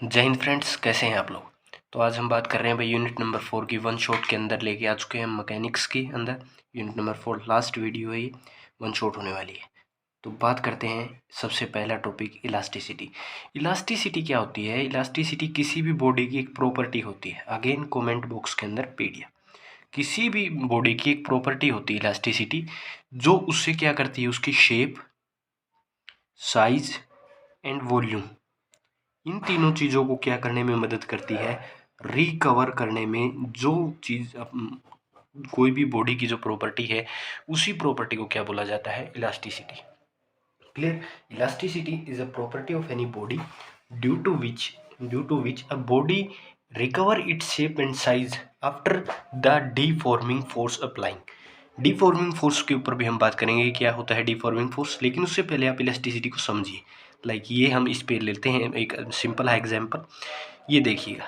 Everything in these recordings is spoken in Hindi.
जय हिंद फ्रेंड्स, कैसे हैं आप लोग। तो आज हम बात कर रहे हैं भाई यूनिट नंबर 4 की। वन शॉट के अंदर लेके आ चुके हैं हम मैकेनिक्स के अंदर। यूनिट नंबर 4 लास्ट वीडियो है, ये वन शॉट होने वाली है। तो बात करते हैं सबसे पहला टॉपिक इलास्टिसिटी। इलास्टिसिटी क्या होती है? इलास्टिसिटी किसी भी बॉडी की एक प्रॉपर्टी होती है। अगेन कमेंट बॉक्स के अंदर पीडीएफ। किसी भी बॉडी की एक प्रॉपर्टी होती है इलास्टिसिटी, जो उससे क्या करती है, उसकी शेप, साइज एंड वॉल्यूम, इन तीनों चीज़ों को क्या करने में मदद करती है, रिकवर करने में। जो चीज़ कोई भी बॉडी की जो प्रॉपर्टी है, उसी प्रॉपर्टी को क्या बोला जाता है, elasticity. Clear? Elasticity is a property of any body due to which a body recover its shape and size after the deforming force applying. Deforming force के ऊपर भी हम बात करेंगे, क्या होता है डिफॉर्मिंग फोर्स, लेकिन उससे पहले आप इलास्टिसिटी को समझिए। लाइक ये हम इस पे लेते हैं एक सिंपल है एग्जांपल। ये देखिएगा,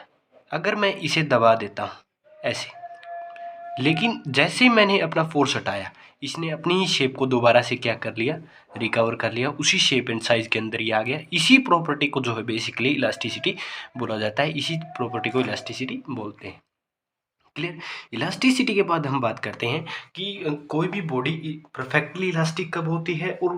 अगर मैं इसे दबा देता हूँ ऐसे, लेकिन जैसे ही मैंने अपना फोर्स हटाया, इसने अपनी ही शेप को दोबारा से क्या कर लिया, रिकवर कर लिया, उसी शेप एंड साइज के अंदर ही आ गया। इसी प्रॉपर्टी को जो है बेसिकली इलास्टिसिटी बोला जाता है, इसी प्रॉपर्टी को इलास्टिसिटी बोलते हैं। क्लियर? इलास्टिसिटी के बाद हम बात करते हैं कि कोई भी बॉडी परफेक्टली इलास्टिक कब होती है और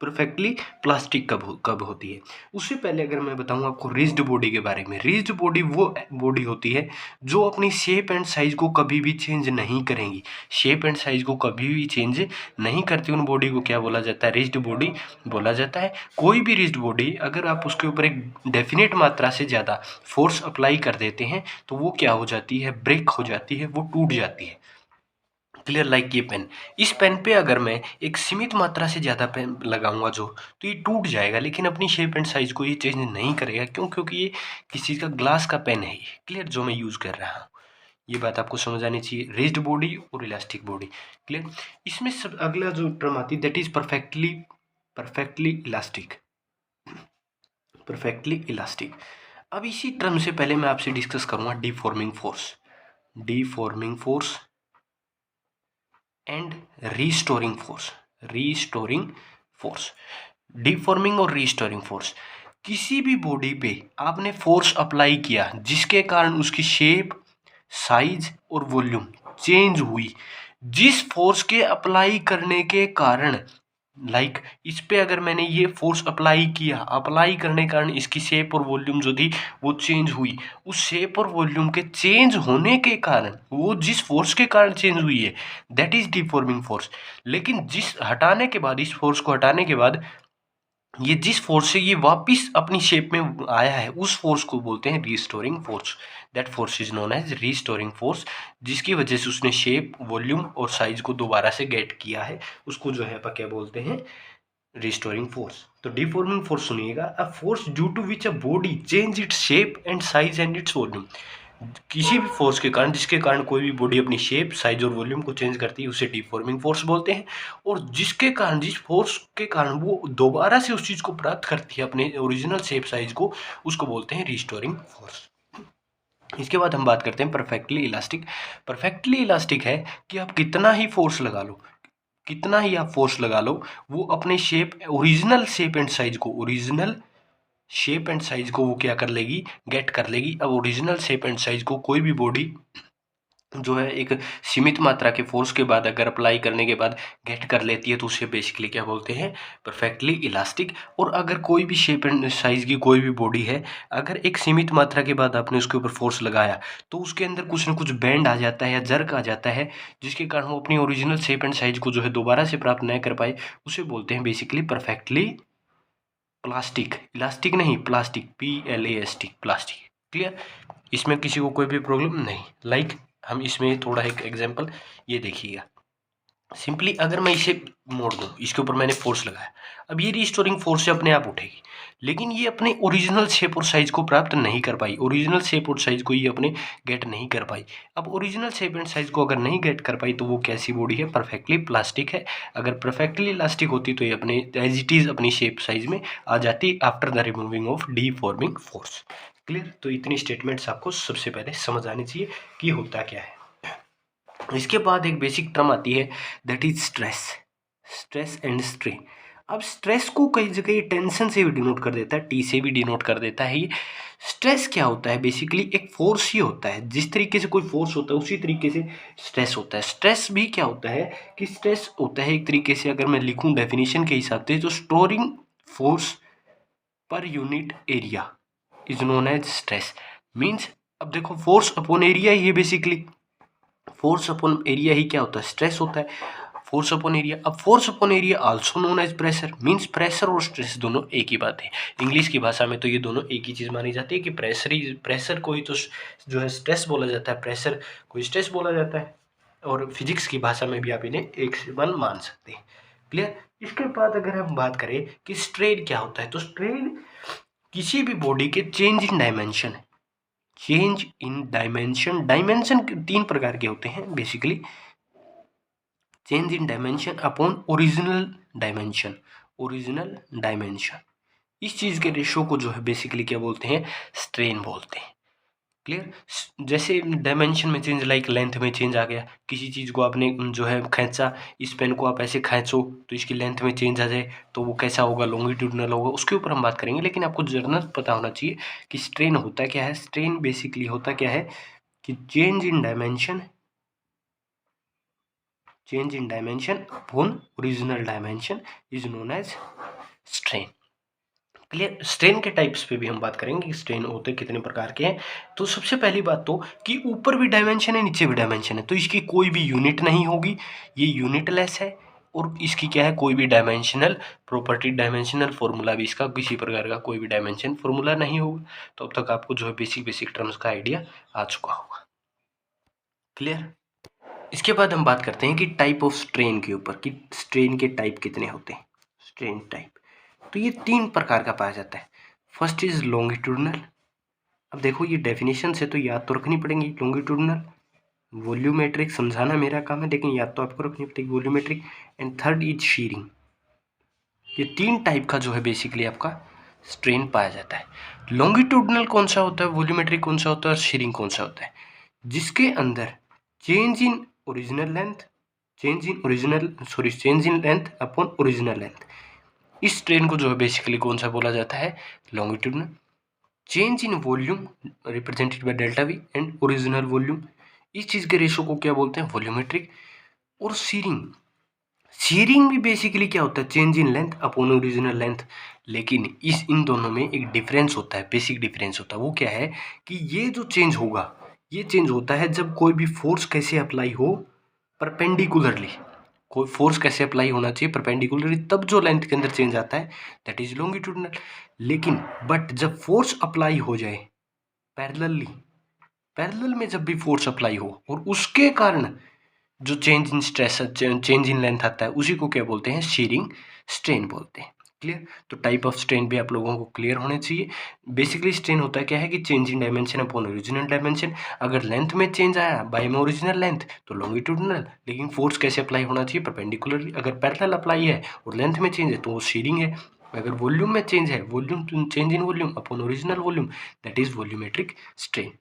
परफेक्टली प्लास्टिक कब होती है। उससे पहले अगर मैं बताऊं आपको रिज्ड बॉडी के बारे में, रिज्ड बॉडी वो बॉडी होती है जो अपनी शेप एंड साइज को कभी भी चेंज नहीं करेंगी। शेप एंड साइज को कभी भी चेंज नहीं करती, उन बॉडी को क्या बोला जाता है, रिज्ड बॉडी बोला जाता है। कोई भी रिज्ड बॉडी अगर आप उसके ऊपर एक डेफिनेट मात्रा से ज़्यादा फोर्स अप्लाई कर देते हैं तो वो क्या हो जाती है, ब्रेक हो जाती है, वो टूट जाती है। क्लियर? लाइक ये पेन, इस पेन पे अगर मैं एक सीमित मात्रा से ज़्यादा पेन लगाऊंगा जो, तो ये टूट जाएगा, लेकिन अपनी शेप एंड साइज को ये चेंज नहीं करेगा। क्यों? क्योंकि ये किसी चीज़ का ग्लास का पेन है ये। क्लियर? जो मैं यूज़ कर रहा हूँ, ये बात आपको समझ आनी चाहिए। रिज्ड बॉडी और इलास्टिक बॉडी। क्लियर? इसमें सब अगला जो टर्म आती है that is perfectly elastic. Perfectly elastic. अब इसी टर्म से पहले मैं आपसे डिस्कस करूंगा deforming force and restoring force. Deforming और रीस्टोरिंग फोर्स, किसी भी बॉडी पे आपने फोर्स अप्लाई किया जिसके कारण उसकी शेप, साइज और वॉल्यूम चेंज हुई, जिस फोर्स के अप्लाई करने के कारण, लाइक इस पे अगर मैंने ये फोर्स अप्लाई किया, अप्लाई करने के कारण इसकी शेप और वॉल्यूम जो थी वो चेंज हुई, उस शेप और वॉल्यूम के चेंज होने के कारण, वो जिस फोर्स के कारण चेंज हुई है, दैट इज डिफॉर्मिंग फोर्स। लेकिन जिस हटाने के बाद, इस फोर्स को हटाने के बाद, ये जिस फोर्स से ये वापस अपनी शेप में आया है, उस फोर्स को बोलते हैं restoring force. That force is known as restoring force, जिसकी वजह से उसने शेप, वॉल्यूम और साइज को दोबारा से गेट किया है, उसको जो है अपन क्या बोलते हैं, रिस्टोरिंग फोर्स। तो डिफॉर्मिंग फोर्स सुनिएगा, a force due to which a body change its shape and size and its volume. किसी भी फोर्स के कारण, जिसके कारण कोई भी बॉडी अपनी शेप, साइज और वॉल्यूम को चेंज करती है, उसे डिफॉर्मिंग फोर्स बोलते हैं। और जिसके कारण, जिस फोर्स के कारण वो दोबारा से उस चीज को प्राप्त करती है, अपने ओरिजिनल शेप साइज को, उसको बोलते हैं रिस्टोरिंग फोर्स। इसके बाद हम बात करते हैं परफेक्टली इलास्टिक। परफेक्टली इलास्टिक है कि आप कितना ही फोर्स लगा लो, कितना ही आप फोर्स लगा लो, वो अपने shape, original shape and size को, ओरिजिनल शेप एंड साइज को वो क्या कर लेगी, गेट कर लेगी। अब ओरिजिनल शेप एंड साइज को कोई भी बॉडी जो है एक सीमित मात्रा के फोर्स के बाद, अगर अप्लाई करने के बाद गेट कर लेती है, तो उसे बेसिकली क्या बोलते हैं, परफेक्टली इलास्टिक। और अगर कोई भी शेप एंड साइज की कोई भी बॉडी है, अगर एक सीमित मात्रा के बाद आपने उसके ऊपर फोर्स लगाया, तो उसके अंदर कुछ ना कुछ बैंड आ जाता है या जर्क आ जाता है, जिसके कारण वो अपनी ओरिजिनल शेप एंड साइज को जो है दोबारा से प्राप्त न कर पाए, उसे बोलते हैं बेसिकली परफेक्टली प्लास्टिक। इलास्टिक नहीं, प्लास्टिक, PLAST, प्लास्टिक। क्लियर? इसमें किसी को कोई भी प्रॉब्लम नहीं। लाइक हम इसमें थोड़ा एक एग्जांपल ये देखिएगा। सिंपली अगर मैं इसे मोड़ दूं, इसके ऊपर मैंने फोर्स लगाया, अब ये रिस्टोरिंग फोर्स से अपने आप उठेगी, लेकिन ये अपने ओरिजिनल शेप और साइज को प्राप्त नहीं कर पाई, ओरिजिनल शेप और साइज को ये अपने गेट नहीं कर पाई। अब ओरिजिनल शेप एंड साइज को अगर नहीं गेट कर पाई, तो वो कैसी बॉडी है, परफेक्टली प्लास्टिक है। अगर परफेक्टली इलास्टिक होती तो ये अपने एज इट इज अपनी शेप साइज में आ जाती after the removing of deforming force. Clear? तो इतनी स्टेटमेंट्स आपको सबसे पहले समझ आनी चाहिए कि होता क्या है। इसके बाद एक बेसिक टर्म आती है that is stress and strain. अब स्ट्रेस को कई जगह टेंशन से भी डिनोट कर देता है, टी से भी डिनोट कर देता है ये। स्ट्रेस क्या होता है? बेसिकली एक फोर्स ही होता है। जिस तरीके से कोई फोर्स होता है उसी तरीके से स्ट्रेस होता है। स्ट्रेस भी क्या होता है कि स्ट्रेस होता है एक तरीके से, अगर मैं लिखूं डेफिनेशन के हिसाब से, तो restoring force per unit area is known as stress. Means अब देखो, फोर्स अपॉन एरिया ही है बेसिकली। फोर्स अपॉन एरिया ही क्या होता है? स्ट्रेस होता है। फोर्स अपॉन एरिया, अब force upon area also known as pressure. Means pressure और स्ट्रेस दोनों एक ही बात है। इंग्लिश की भाषा में तो ये दोनों एक ही चीज़ मानी जाती है कि प्रेशर को ही तो जो है स्ट्रेस बोला जाता है, प्रेशर को स्ट्रेस बोला जाता है। और फिजिक्स की भाषा में भी आप इन्हें एक से वन मान सकते हैं। क्लियर? इसके बाद अगर हम बात करें कि स्ट्रेन क्या होता है, तो स्ट्रेन किसी भी बॉडी के चेंज इन डायमेंशन है। चेंज इन डायमेंशन, डायमेंशन 3 प्रकार के होते हैं basically. Change in dimension upon original dimension. Original dimension, इस चीज़ के रेशो को जो है बेसिकली क्या बोलते हैं? स्ट्रेन बोलते हैं। क्लियर? जैसे डायमेंशन में चेंज, लाइक लेंथ में चेंज आ गया, किसी चीज़ को आपने जो है खींचा, इस पेन को आप ऐसे खींचो तो इसकी लेंथ में चेंज आ जाए, तो वो कैसा होगा? लॉन्गिट्यूडनल होगा। उसके ऊपर हम बात करेंगे, लेकिन आपको जनरल पता होना चाहिए कि स्ट्रेन होता क्या है। स्ट्रेन बेसिकली होता क्या है कि change in dimension, change in dimension upon original dimension is known as strain. Clear? Strain के टाइप्स पे भी हम बात करेंगे कि स्ट्रेन होते कितने प्रकार के हैं। तो सबसे पहली बात तो कि ऊपर भी डायमेंशन है, नीचे भी डायमेंशन है, तो इसकी कोई भी यूनिट नहीं होगी, ये यूनिटलेस है। और इसकी क्या है? कोई भी डायमेंशनल प्रॉपर्टी, डायमेंशनल फॉर्मूला भी इसका किसी प्रकार का कोई भी डायमेंशन फॉर्मूला नहीं होगा। तो अब तक आपको जो है बेसिक बेसिक टर्म्स का आइडिया आ चुका होगा। क्लियर? इसके बाद हम बात करते हैं कि टाइप ऑफ स्ट्रेन के ऊपर, कि स्ट्रेन के टाइप कितने होते हैं। स्ट्रेन टाइप तो ये 3 प्रकार का पाया जाता है। First is longitudinal. अब देखो, ये डेफिनेशन से तो याद तो रखनी पड़ेगी। लॉन्गिट्यूडनल, वॉल्यूमेट्रिक, समझाना मेरा काम है लेकिन याद तो आपको रखनी पड़ेगी, volumetric. And third is shearing. ये 3 टाइप का जो है बेसिकली आपका स्ट्रेन पाया जाता है। लॉन्गिट्यूडनल कौन सा होता है, वॉल्यूमेट्रिक कौन सा होता है और शीरिंग कौन सा होता है? जिसके अंदर change in original length, change in length upon original length, इस स्ट्रेन को जो है बेसिकली कौन सा बोला जाता है? Longitudinal. Change in volume represented by delta we and original volume, इस चीज़ के रेशो को क्या बोलते हैं? वॉल्यूमेट्रिक। और सीरिंग, सीरिंग भी बेसिकली क्या होता है? Change in length upon original length. लेकिन इन दोनों में एक डिफरेंस होता है, बेसिक डिफरेंस होता है। वो क्या है कि ये जो चेंज होगा, ये चेंज होता है जब कोई भी फोर्स कैसे अप्लाई हो? परपेंडिकुलरली। कोई फोर्स कैसे अप्लाई होना चाहिए? परपेंडिकुलरली, तब जो लेंथ के अंदर चेंज आता है दैट इज लॉन्गिट्यूडनल। लेकिन बट जब फोर्स अप्लाई हो जाए पैरेलली, पैरेलल में जब भी फोर्स अप्लाई हो और उसके कारण जो change in stress, change in length आता है, उसी को क्या बोलते हैं? शीरिंग स्ट्रेन बोलते हैं। क्लियर? तो टाइप ऑफ स्ट्रेन भी आप लोगों को क्लियर होने चाहिए। बेसिकली स्ट्रेन होता है क्या है कि change in dimension upon original dimension. अगर लेंथ में चेंज आया बाय में ओरिजिनल लेंथ तो लॉन्गिट्यूडनल, लेकिन फोर्स कैसे अप्लाई होना चाहिए? परपेंडिकुलरली। अगर पैरेलल अप्लाई है और लेंथ में चेंज है तो वो शीरिंग है। अगर वॉल्यूम में चेंज है, volume, change in volume upon original volume, that is volumetric strain.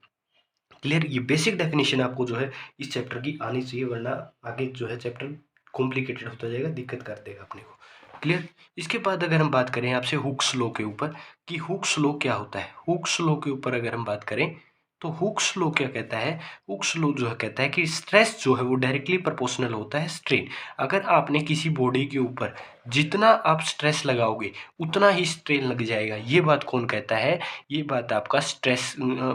Clear? ये बेसिक डेफिनेशन आपको जो है इस चैप्टर की आनी चाहिए, वरना आगे जो है चैप्टर कॉम्प्लिकेटेड होता जाएगा, दिक्कत कर देगा अपने को। क्लियर? इसके बाद अगर हम बात करें आपसे हुक्स लॉ के ऊपर कि हुक्स लॉ क्या होता है, हुक्स लॉ के ऊपर अगर हम बात करें तो हुक्स लॉ क्या कहता है? हुक्स लॉ जो है कहता है कि स्ट्रेस जो है वो डायरेक्टली प्रोपोर्शनल होता है स्ट्रेन। अगर आपने किसी बॉडी के ऊपर जितना आप स्ट्रेस लगाओगे उतना ही स्ट्रेन लग जाएगा। ये बात कौन कहता है? ये बात आपका स्ट्रेस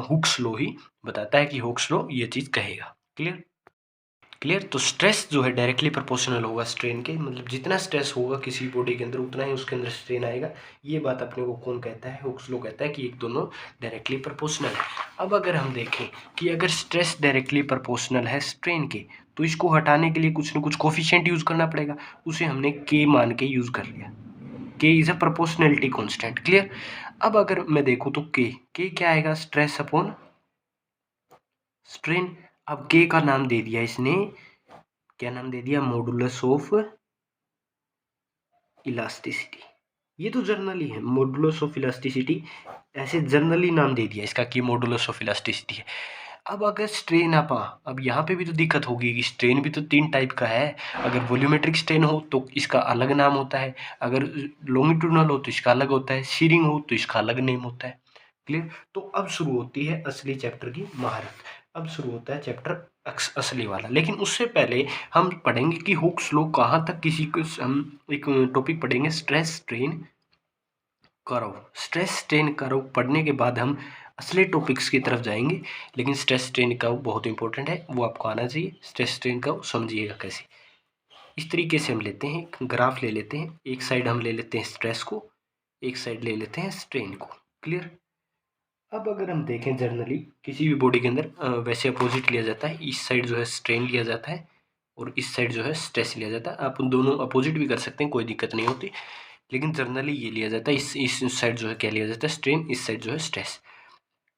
हुक्स लॉ ही बताता है कि हुक्स लॉ ये चीज़ कहेगा। क्लियर? क्लियर? तो स्ट्रेस जो है डायरेक्टली प्रोपोर्शनल होगा स्ट्रेन के, मतलब जितना स्ट्रेस होगा किसी बॉडी के अंदर उतना ही उसके अंदर स्ट्रेन आएगा। ये बात अपने को कौन कहता है? हुक्स लॉ कहता है कि एक दोनों डायरेक्टली प्रोपोर्शनल है। अब अगर हम देखें कि अगर स्ट्रेस डायरेक्टली प्रोपोर्शनल है स्ट्रेन के, तो इसको हटाने के लिए कुछ ना कुछ कोफिशिएंट यूज़ करना पड़ेगा। उसे हमने के मान के यूज़ कर लिया। के is a proportionality constant. Clear? अब अगर मैं देखूँ तो के क्या आएगा? Stress upon strain. अब के का नाम दे दिया इसने, क्या नाम दे दिया? Modulus of elasticity. ये तो जर्नली है, मॉडुलस ऑफ इलास्टिसिटी, ऐसे जर्नली नाम दे दिया इसका कि मॉडुलस ऑफ इलास्टिसिटी है। अब अगर स्ट्रेन अब यहाँ पे भी तो दिक्कत होगी कि स्ट्रेन भी तो 3 टाइप का है। अगर वॉल्यूमेट्रिक स्ट्रेन हो तो इसका अलग नाम होता है, अगर लॉन्गिट्यूडनल हो तो इसका अलग होता है, शीरिंग हो तो इसका अलग नेम होता है। क्लियर। तो अब शुरू होती है असली चैप्टर की महारत। अब शुरू होता है चैप्टर असली वाला, लेकिन उससे पहले हम पढ़ेंगे कि हुक्स लॉ कहाँ तक किसी को हम एक टॉपिक पढ़ेंगे, stress strain curve. Stress strain curve पढ़ने के बाद हम असली टॉपिक्स की तरफ जाएंगे, लेकिन स्ट्रेस स्ट्रेन कर्व बहुत इंपॉर्टेंट है, वो आपको आना चाहिए। स्ट्रेस स्ट्रेन कर्व समझिएगा कैसे। इस तरीके से हम लेते हैं, एक ग्राफ ले लेते हैं, एक साइड हम ले लेते हैं स्ट्रेस को, एक साइड ले लेते हैं स्ट्रेन को। क्लियर। अब अगर हम देखें जनरली किसी भी बॉडी के अंदर वैसे अपोजिट लिया जाता है, इस साइड जो है स्ट्रेन लिया जाता है और इस साइड जो है स्ट्रेस लिया जाता है। आप उन दोनों अपोजिट भी कर सकते हैं, कोई दिक्कत नहीं होती, लेकिन जनरली ये लिया जाता है। इस साइड जो है क्या लिया जाता है, स्ट्रेन, इस साइड जो है स्ट्रेस।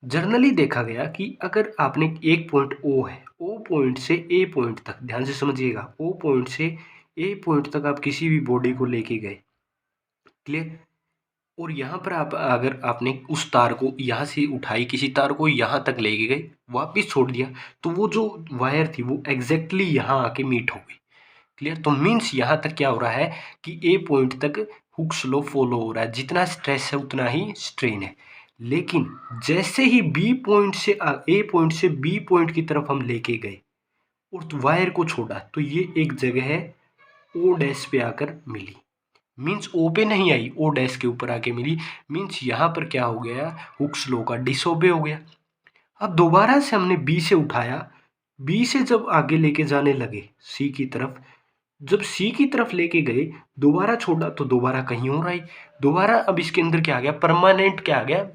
जनरली देखा गया कि अगर आपने एक पॉइंट ओ है, ओ पॉइंट से ए पॉइंट तक, ध्यान से समझिएगा, ओ पॉइंट से ए पॉइंट तक आप किसी भी बॉडी को लेके गए, क्लियर। और यहाँ पर आप अगर आपने उस तार को यहाँ से उठाई, किसी तार को यहाँ तक लेके गए, वापिस छोड़ दिया, तो वो जो वायर थी वो एग्जैक्टली यहाँ आके मीट हो गई। क्लियर। तो मीन्स यहाँ तक क्या हो रहा है कि ए पॉइंट तक हुक्स लॉ फॉलो हो रहा है, जितना स्ट्रेस है उतना ही स्ट्रेन है। लेकिन जैसे ही बी पॉइंट से ए पॉइंट से बी पॉइंट की तरफ हम लेके गए और वायर को छोड़ा, तो ये एक जगह है ओ डैश पे आकर मिली। मीन्स ओ पे नहीं आई, ओ डैश के ऊपर आके मिली। मीन्स यहाँ पर क्या हो गया, हुक्स लॉ का डिसओबे हो गया। अब दोबारा से हमने बी से उठाया, बी से जब आगे लेके जाने लगे सी की तरफ, जब सी की तरफ लेके गए, दोबारा छोड़ा तो दोबारा कहीं और आई। दोबारा अब इसके अंदर क्या आ गया, परमानेंट क्या आ गया,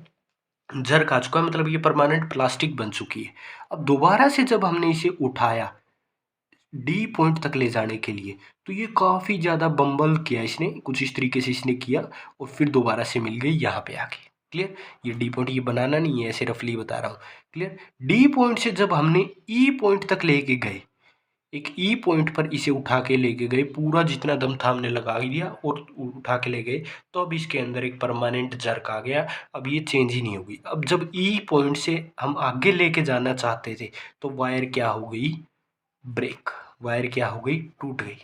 जर्क आ चुका है, मतलब ये परमानेंट प्लास्टिक बन चुकी है। अब दोबारा से जब हमने इसे उठाया डी पॉइंट तक ले जाने के लिए, तो ये काफ़ी ज़्यादा बम्बल किया इसने, कुछ इस तरीके से इसने किया और फिर दोबारा से मिल गई यहाँ पे आके। क्लियर। ये डी पॉइंट ये बनाना नहीं है, ऐसे रफली बता रहा हूँ। क्लियर। डी पॉइंट से जब हमने ई पॉइंट तक लेके गए, एक ई पॉइंट पर इसे उठा के लेके गए, पूरा जितना दम था हमने लगा दिया और उठा के ले गए, तो अब इसके अंदर एक परमानेंट जर्क आ गया। अब ये चेंज ही नहीं होगी। अब जब ई पॉइंट से हम आगे लेके जाना चाहते थे, तो वायर क्या हो गई, ब्रेक, वायर क्या हो गई, टूट गई।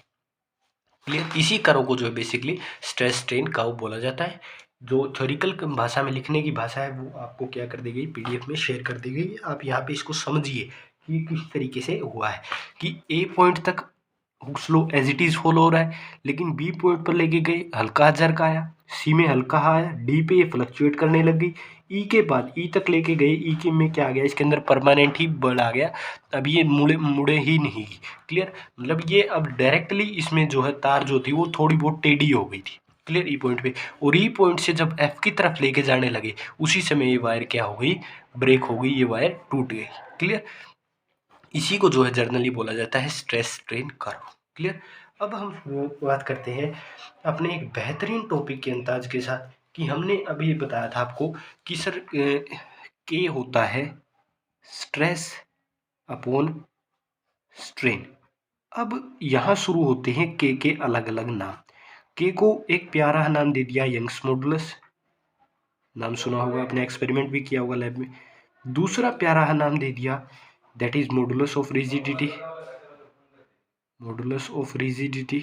क्लियर। इसी कर्व को जो है बेसिकली स्ट्रेस स्ट्रेन कर्व बोला जाता है। जो थ्योरिकल भाषा में लिखने की भाषा है वो आपको क्या कर दी गई, पीडीएफ में शेयर कर दी गई। आप यहाँ पे इसको समझिए कि किस तरीके से हुआ है कि ए पॉइंट तक Hooke's law as it is follow हो रहा है, लेकिन बी पॉइंट पर लेके गए, हल्का झरका आया, सी में हल्का आया, डी पे ये फ्लक्चुएट करने लग गई, ई के बाद ई तक लेके गए, ई के में क्या आ गया, इसके अंदर परमानेंट ही बल आ गया। अब ये मुड़े मुड़े ही नहीं। क्लियर। मतलब ये अब डायरेक्टली इसमें जो है तार जो थी वो थोड़ी बहुत टेढ़ी हो गई थी। क्लियर। ई पॉइंट पे, और ई पॉइंट से जब एफ की तरफ लेके जाने लगे, उसी समय ये वायर क्या हो गई, ब्रेक हो गई, ये वायर टूट गई। क्लियर। इसी को जो है जर्नली बोला जाता है स्ट्रेस स्ट्रेन कर्व। क्लियर। अब हम बात करते हैं अपने एक बेहतरीन टॉपिक के अंदाज के साथ कि हमने अभी बताया था आपको कि सर के होता है स्ट्रेस अपॉन स्ट्रेन। अब यहाँ शुरू होते हैं के अलग अलग नाम। के को एक प्यारा नाम दे दिया यंग्स मॉडुलस, नाम सुना होगा आपने, एक्सपेरिमेंट भी किया होगा लैब में। दूसरा प्यारा नाम दे दिया that is modulus of rigidity, modulus of rigidity.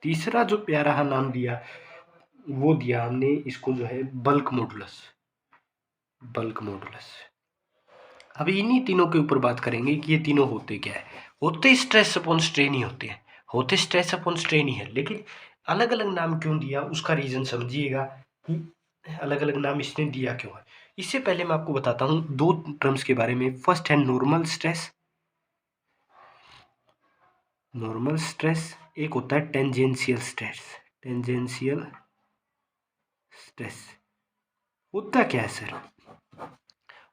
तीसरा जो प्यारा नाम दिया वो दिया हमने इसको जो है बल्क मॉडुलस, बल्क मॉडुलस। अब इन्हीं तीनों के ऊपर बात करेंगे कि ये तीनों होते क्या है। होते स्ट्रेस अपॉन स्ट्रेन ही होते हैं, होते स्ट्रेस अपॉन स्ट्रेन ही है, लेकिन अलग अलग नाम क्यों दिया उसका रीज़न समझिएगा कि अलग अलग नाम इसने दिया क्यों है। इससे पहले मैं आपको बताता हूँ दो टर्म्स के बारे में। फर्स्ट है नॉर्मल स्ट्रेस, नॉर्मल स्ट्रेस, एक होता है टेंजेंशियल स्ट्रेस, टेंजेंशियल स्ट्रेस। होता क्या है सर,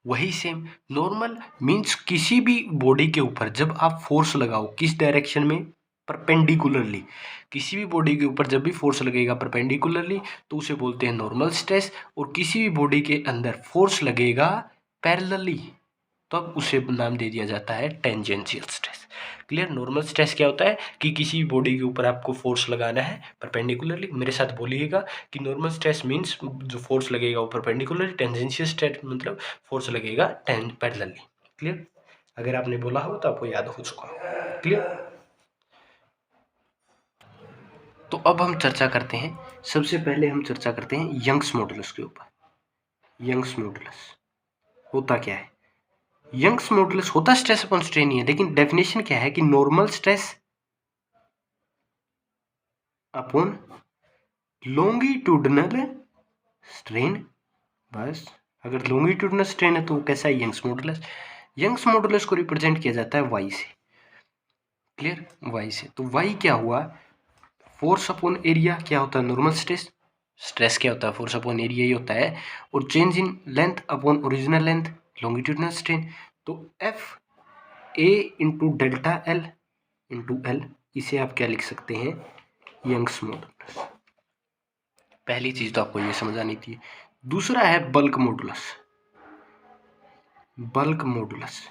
वही सेम। नॉर्मल मीन्स किसी भी बॉडी के ऊपर जब आप फोर्स लगाओ, किस डायरेक्शन में, परपेंडिकुलरली, किसी भी बॉडी के ऊपर जब भी फोर्स लगेगा परपेंडिकुलरली तो उसे बोलते हैं नॉर्मल स्ट्रेस। और किसी भी बॉडी के अंदर फोर्स लगेगा पैरेलली तब उसे नाम दे दिया जाता है tangential stress. Clear. Normal stress क्या होता है कि किसी भी बॉडी के ऊपर आपको फोर्स लगाना है परपेंडिकुलरली। मेरे साथ बोलिएगा कि नॉर्मल स्ट्रेस मीन्स जो फोर्स लगेगा वो परपेंडिकुलरली, टेंजेंशियल स्ट्रेस मतलब फोर्स लगेगा पैरेलली। क्लियर। अगर आपने बोला हो तो आपको याद हो चुका हो। क्लियर। तो अब हम चर्चा करते हैं, सबसे पहले हम चर्चा करते हैं यंग्स मॉडुलस के ऊपर। यंग्स मॉडुलस होता क्या है? यंग्स मॉडुलस होता स्ट्रेस अपॉन स्ट्रेन ही है, लेकिन डेफिनेशन क्या है कि normal stress upon longitudinal strain. बस, अगर लॉन्गिट्यूडनल स्ट्रेन है तो वो कैसा है? Young's modulus. यंग्स मॉडुलस को रिप्रेजेंट किया जाता है वाई से। क्लियर? वाई से। तो वाई क्या हुआ? फोर्स अपॉन एरिया क्या होता है? Normal stress. स्ट्रेस क्या होता है? फोर्स अपॉन एरिया ही होता है। और change in length upon original length, longitudinal strain. तो F A into delta L into L, इसे आप क्या लिख सकते हैं? Young's modulus. पहली चीज तो आपको ये समझ आनी थी। दूसरा है bulk modulus. Bulk modulus.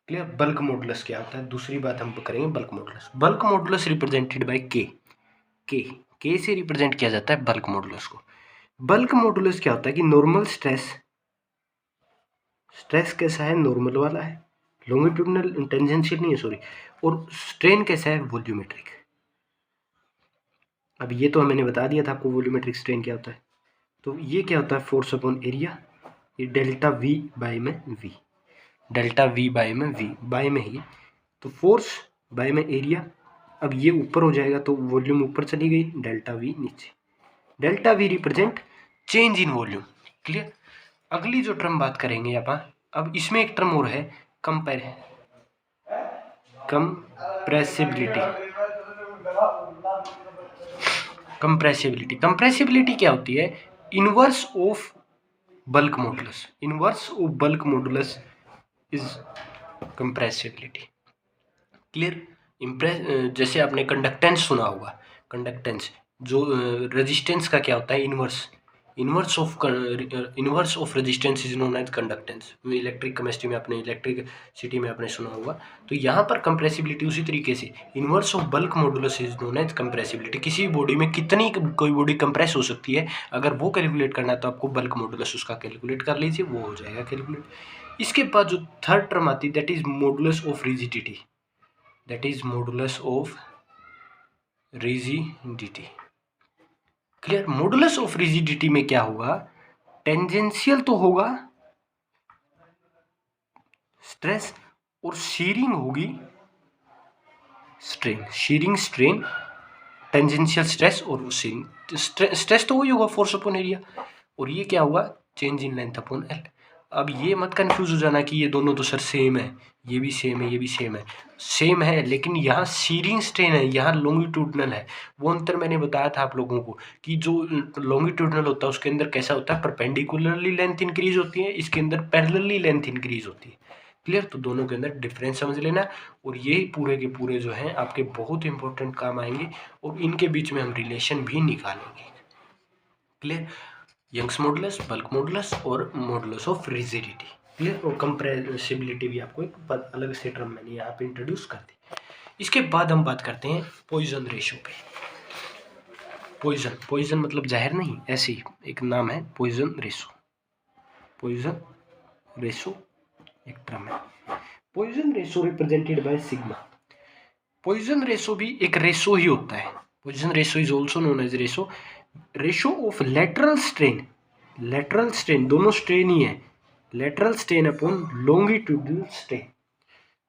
Clear? Bulk modulus क्या होता है? दूसरी बात हम करेंगे bulk modulus. Bulk modulus represented by के। के से रिप्रेजेंट किया जाता है बल्क मॉडुलस को। बल्क मॉडुलस क्या होता है कि नॉर्मल स्ट्रेस, स्ट्रेस कैसा है? नॉर्मल वाला है, लॉन्गिट्यूडनल टेंजेंशियल नहीं है, सॉरी। और स्ट्रेन कैसा है? वॉल्यूमेट्रिक। अब ये तो मैंने बता दिया था आपको वॉल्यूमेट्रिक स्ट्रेन क्या होता है। तो ये क्या होता है? फोर्स अपॉन एरिया, ये डेल्टा वी बाय में वी, डेल्टा वी बाय में वी, बाय में ही तो फोर्स बाय में एरिया। अब ये ऊपर हो जाएगा तो वॉल्यूम ऊपर चली गई, डेल्टा वी नीचे। Delta we represent change in volume. Clear? अगली जो टर्म बात करेंगे अपन, अब इसमें एक टर्म और है, कंप्रेसिबिलिटी। कंप्रेसिबिलिटी, कंप्रेसिबिलिटी क्या होती है? Inverse of bulk modulus. Inverse of bulk modulus is compressibility. Clear? जैसे आपने कंडक्टेंस सुना होगा, कंडक्टेंस जो रेजिस्टेंस का क्या होता है? Inverse. Inverse of resistance is known as conductance. Electric chemistry में आपने, इलेक्ट्रिक सिटी में आपने सुना होगा। तो यहाँ पर कंप्रेसिबिलिटी उसी तरीके से, inverse of bulk modulus is known as compressibility. किसी बॉडी में कितनी कोई बॉडी कंप्रेस हो सकती है, अगर वो कैलकुलेट करना है तो आपको बल्क मॉडुलस उसका कैलकुलेट कर लीजिए, वो हो जाएगा कैलकुलेट। इसके बाद जो थर्ड टर्म आती है, that is modulus of rigidity. That is modulus of rigidity. Clear? Modulus of rigidity में क्या होगा? टेंजेंशियल तो होगा स्ट्रेस, और शीरिंग होगी स्ट्रेन। शीरिंग स्ट्रेन, टेंजेंशियल स्ट्रेस और शीरिंग स्ट्रेस तो वही होगा, फोर्स अपॉन एरिया। और ये क्या होगा? Change in length upon L. अब ये मत कंफ्यूज हो जाना कि ये दोनों तो सर सेम है, ये भी सेम है, ये भी सेम है। सेम है, लेकिन यहाँ शीरिंग स्ट्रेन है, यहाँ लॉन्गिट्यूडनल है। वो अंतर मैंने बताया था आप लोगों को कि जो लॉन्गिट्यूडनल होता है उसके अंदर कैसा होता है? परपेंडिकुलरली लेंथ इंक्रीज होती है, इसके अंदर पैरेलली लेंथ इंक्रीज होती है। क्लियर? तो दोनों के अंदर डिफरेंस समझ लेना। और ये पूरे के पूरे जो हैं आपके बहुत इंपॉर्टेंट काम आएंगे, और इनके बीच में हम रिलेशन भी निकालेंगे। Clear? Young's modulus, bulk modulus और मॉडुलस ऑफ रिजिडिटी। क्लियर? और कंप्रेसिबिलिटी भी आपको एक अलग से टर्म मैंने यहाँ पे इंट्रोड्यूस कर दी। इसके बाद हम बात करते हैं पॉइजन रेशो पे। पॉइजन मतलब जहर नहीं, ऐसे ही एक नाम है पॉइजन रेशो। पॉइजन रेशो एक टर्म है। Poisson ratio represented by sigma. Poisson ratio भी एक रेशो ही होता है। Poisson ratio is also known as ratio of lateral strain. Lateral strain, दोनों स्ट्रेन ही है। Lateral strain upon longitudinal strain.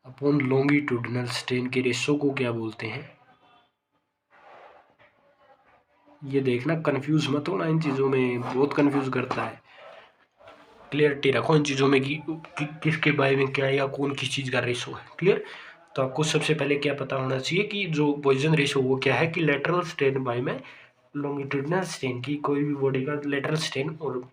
Upon longitudinal strain के रेशो को क्या बोलते हैं? ये देखना, कंफ्यूज मत होना इन चीज़ों में, बहुत कंफ्यूज करता है। क्लियरिटी रखो इन चीज़ों में कि किसके बारे में क्या या कौन किस चीज़ का रेशो है। क्लियर? तो आपको सबसे पहले क्या पता होना चाहिए कि जो पॉइजन रेशो वो क्या है कि लेटरल स्ट्रेन बाय में लॉन्गिट्यूडनल स्ट्रेन की, कोई भी बॉडी का लेटरल स्ट्रेन। और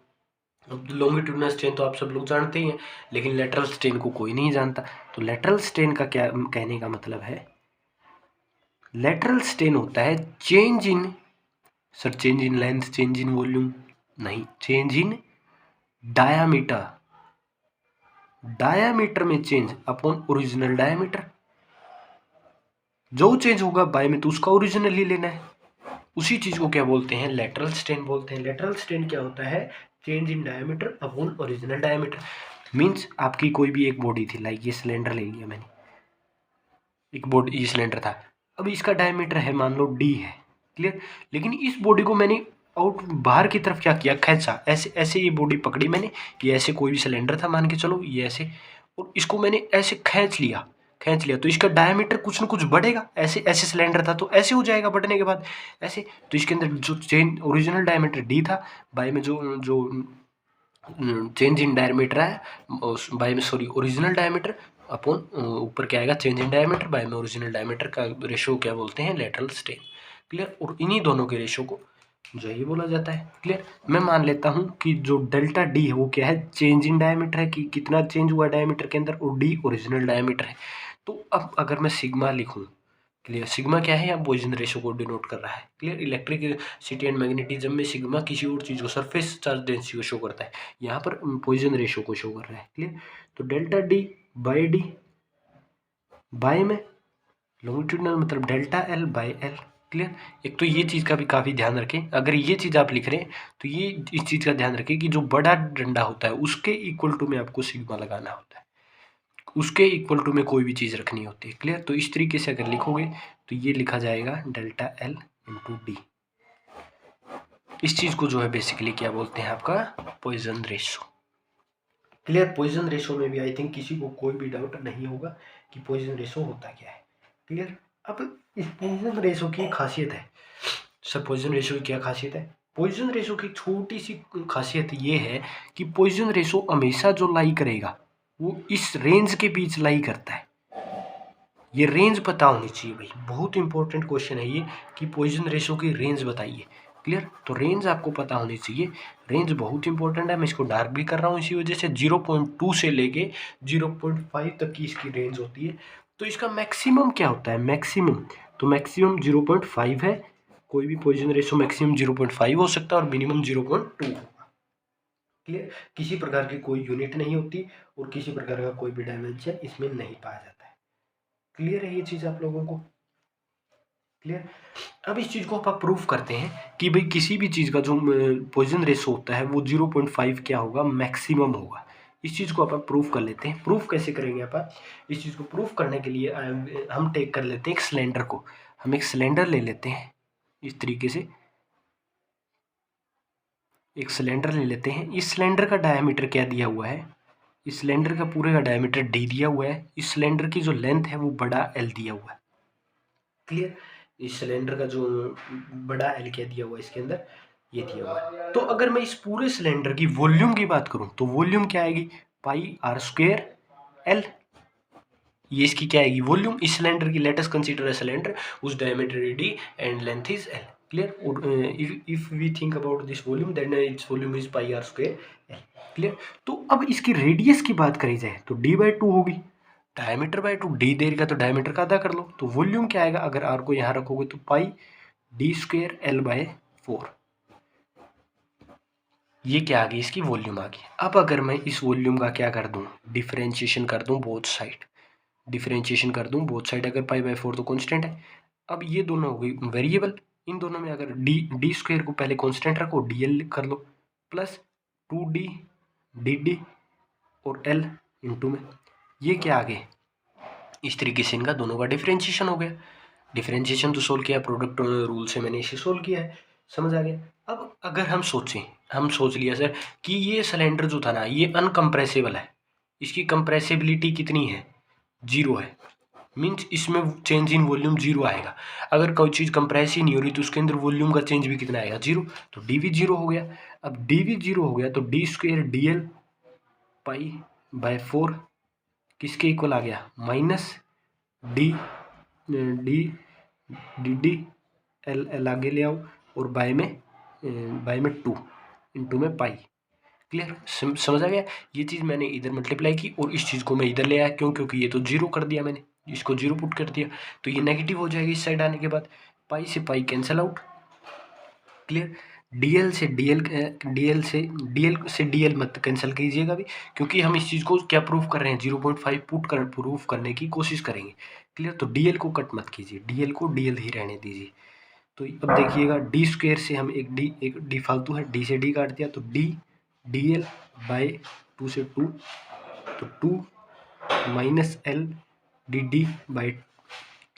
लॉन्गिट्यूडनल स्ट्रेन तो आप सब लोग जानते ही हैं, लेकिन लेटरल स्ट्रेन को कोई नहीं जानता। तो लेटरल स्ट्रेन का क्या कहने का मतलब है? लेटरल स्ट्रेन होता है change in, sir change in length, change in volume नहीं, चेंज इन डायामीटर। डायामीटर में चेंज अपॉन ओरिजिनल डायामीटर। जो चेंज होगा बाय में तो उसका ओरिजिनल ही लेना है। उसी चीज को क्या बोलते हैं? लेटरल स्ट्रेन बोलते हैं। लेटरल स्ट्रेन क्या होता है? चेंज इन diameter upon original diameter. Means आपकी कोई भी एक बॉडी थी, लाइक ये सिलेंडर ले लिया मैंने, एक बॉडी, ये सिलेंडर था। अब इसका डायमीटर है मान लो डी है। क्लियर। लेकिन इस बॉडी को मैंने आउट बाहर की तरफ क्या किया, खींचा, ऐसे ऐसे ये बॉडी पकड़ी मैंने, ये ऐसे कोई भी सिलेंडर था मान के चलो, ये ऐसे, और इसको मैंने ऐसे खींच लिया तो इसका डायमीटर कुछ ना कुछ बढ़ेगा, ऐसे ऐसे सिलेंडर था तो ऐसे हो जाएगा बढ़ने के बाद ऐसे। तो इसके अंदर जो चेंज ओरिजिनल डायमीटर डी था, बाय में जो जो चेंज इन डायमीटर है, बाय में सॉरी ओरिजिनल डायमीटर अपॉन ऊपर क्या आएगा, चेंज इन डायमीटर बाय में ओरिजिनल डायमीटर का रेशो क्या बोलते हैं, लेटरल स्ट्रेन। क्लियर। और इन्हीं दोनों के रेशो को जो ये बोला जाता है। क्लियर। मैं मान लेता हूँ कि जो डेल्टा डी है वो क्या है, चेंज इन डायमीटर है, कि कितना चेंज हुआ डायमीटर के अंदर, और डी ओरिजिनल डायमीटर है। तो अब अगर मैं सिग्मा लिखूँ, क्लियर, सिग्मा क्या है, यहाँ पॉइजन रेशो को डिनोट कर रहा है। क्लियर। इलेक्ट्रिसिटी एंड मैग्नेटिज्म में सिग्मा किसी और चीज़ को, सरफेस चार्ज डेंसिटी को शो करता है, यहाँ पर पॉइजन रेशो को शो कर रहा है। क्लियर। तो डेल्टा डी बाय में लॉन्गिट्यूडनल मतलब delta L by L. Clear. एक तो ये चीज़ का भी काफ़ी ध्यान रखें, अगर ये चीज़ आप लिख रहे हैं तो ये इस चीज़ का ध्यान रखें कि जो बड़ा डंडा होता है उसके इक्वल टू में आपको सिग्मा लगाना होता है, उसके इक्वल टू में कोई भी चीज़ रखनी होती है। क्लियर। तो इस तरीके से अगर लिखोगे तो ये लिखा जाएगा डेल्टा एल इंटू डी। इस चीज़ को जो है बेसिकली क्या बोलते हैं, आपका Poisson ratio. Clear. Poisson ratio में भी आई थिंक किसी को कोई भी डाउट नहीं होगा कि पॉइजन रेशो होता क्या है। क्लियर। अब इस पॉइजन रेशो की खासियत है, सर पॉइजन रेशो की क्या खासियत है, पॉइजन रेशो की छोटी सी खासियत ये है कि पॉइजन रेशो हमेशा जो लाई करेगा वो इस रेंज के बीच लाई करता है। ये रेंज पता होनी चाहिए भाई, बहुत इंपॉर्टेंट क्वेश्चन है ये कि पॉइजन रेशो की रेंज बताइए। क्लियर। तो रेंज आपको पता होनी चाहिए, रेंज बहुत इंपॉर्टेंट है। मैं इसको डार्क भी कर रहा हूँ इसी वजह से, 0.2 से लेके 0.5 तक की इसकी रेंज होती है। तो इसका मैक्सिमम क्या होता है, मैक्सिमम, तो मैक्सिमम 0.5 है, कोई भी पॉइजन रेशो मैक्सिमम 0.5 हो सकता है और मिनिमम 0.2 होगा। क्लियर। किसी प्रकार की कोई यूनिट नहीं होती और किसी प्रकार का कोई भी डायमेंशन इसमें नहीं पाया जाता है। क्लियर है ये चीज़ आप लोगों को। क्लियर। अब इस चीज़ को आप प्रूफ करते हैं कि भाई किसी भी चीज़ का जो पॉइजन रेशो होता है वो 0.5 क्या होगा, मैक्सिमम होगा। इस चीज़ को आप प्रूफ कर लेते हैं। प्रूफ कैसे करेंगे आप, इस चीज़ को प्रूफ करने के लिए हम टेक कर लेते हैं एक सिलेंडर को, हम एक सिलेंडर ले लेते हैं इस तरीके से, एक सिलेंडर ले लेते हैं। इस सिलेंडर का डायमीटर क्या दिया हुआ है, इस सिलेंडर का पूरे का डायमीटर डी दिया हुआ है, इस सिलेंडर की जो लेंथ है वो बड़ा एल दिया हुआ है। क्लियर। इस सिलेंडर का जो बड़ा एल क्या दिया हुआ है इसके अंदर, ये दिया हुआ है। तो अगर मैं इस पूरे सिलेंडर की वॉल्यूम की बात करूं तो वॉल्यूम क्या आएगी, पाई आर स्क्वायर एल, ये इसकी क्या आएगी वॉल्यूम। इस सिलेंडर की let us consider a cylinder उस diameter D and length is L. Clear. और if we think about this volume then its volume is pi R square L. Clear. तो अब इसकी रेडियस की बात करी जाए तो d/2 होगी, डायमीटर बाय 2, डी देगा तो डायमीटर का आधा कर लो, तो वॉल्यूम क्या आएगा, अगर आर को यहाँ रखोगे तो पाई डी स्क्वायर एल बाय 4, ये क्या आ गई, इसकी वॉल्यूम आ गई। अब अगर मैं इस वॉल्यूम का क्या कर दूं, डिफरेंशिएशन कर दूं बोथ साइड, डिफरेंशिएशन कर दूं बोथ साइड, अगर पाई बाय 4 तो कांस्टेंट है। अब ये दोनों हो गई वेरिएबल, इन दोनों में अगर डी स्क्वायर को पहले कांस्टेंट रखो, डी एल कर लो, प्लस 2d डी और एल इंटू में, ये क्या आ गए, इस तरीके से इनका दोनों का डिफरेंशिएशन हो गया। डिफरेंशिएशन तो सोल्व किया, प्रोडक्ट रूल से मैंने इसे सोल्व किया है, समझ आ गया। अब अगर हम सोचें, हम सोच लिया सर कि ये सिलेंडर जो था ना ये अनकम्प्रेसिबल है, इसकी कंप्रेसिबिलिटी कितनी है, 0 है, मीन्स इसमें चेंज इन वॉल्यूम 0 आएगा। अगर कोई चीज़ कंप्रेस ही नहीं हो रही तो उसके अंदर वॉल्यूम का चेंज भी कितना आएगा, 0, तो डी वी 0 हो गया। अब डी वी 0 हो गया तो D square D L pi by 4 किसके इक्वल आ गया, minus D D D D L L आगे ले आओ और बाय में 2 इंटू में पाई। क्लियर। समझ आ गया। ये चीज़ मैंने इधर मल्टीप्लाई की और इस चीज़ को मैं इधर ले आया, क्यों, क्योंकि ये तो 0 कर दिया मैंने, इसको 0 पुट कर दिया तो ये नेगेटिव हो जाएगी इस साइड आने के बाद, पाई से pi cancel out. Clear. DL से डीएल मत कैंसिल कीजिएगा भी, क्योंकि हम इस चीज़ को क्या प्रूफ कर रहे हैं, 0.5 पुट कर प्रूफ करने की कोशिश करेंगे। क्लियर। तो डीएल को कट मत कीजिए, डीएल को डीएल ही रहने दीजिए। तो अब देखिएगा डी स्क्वायर से हम एक डी फालतू है, डी से डी काट दिया तो डी डी एल बाय 2 से 2, तो 2 minus L D D by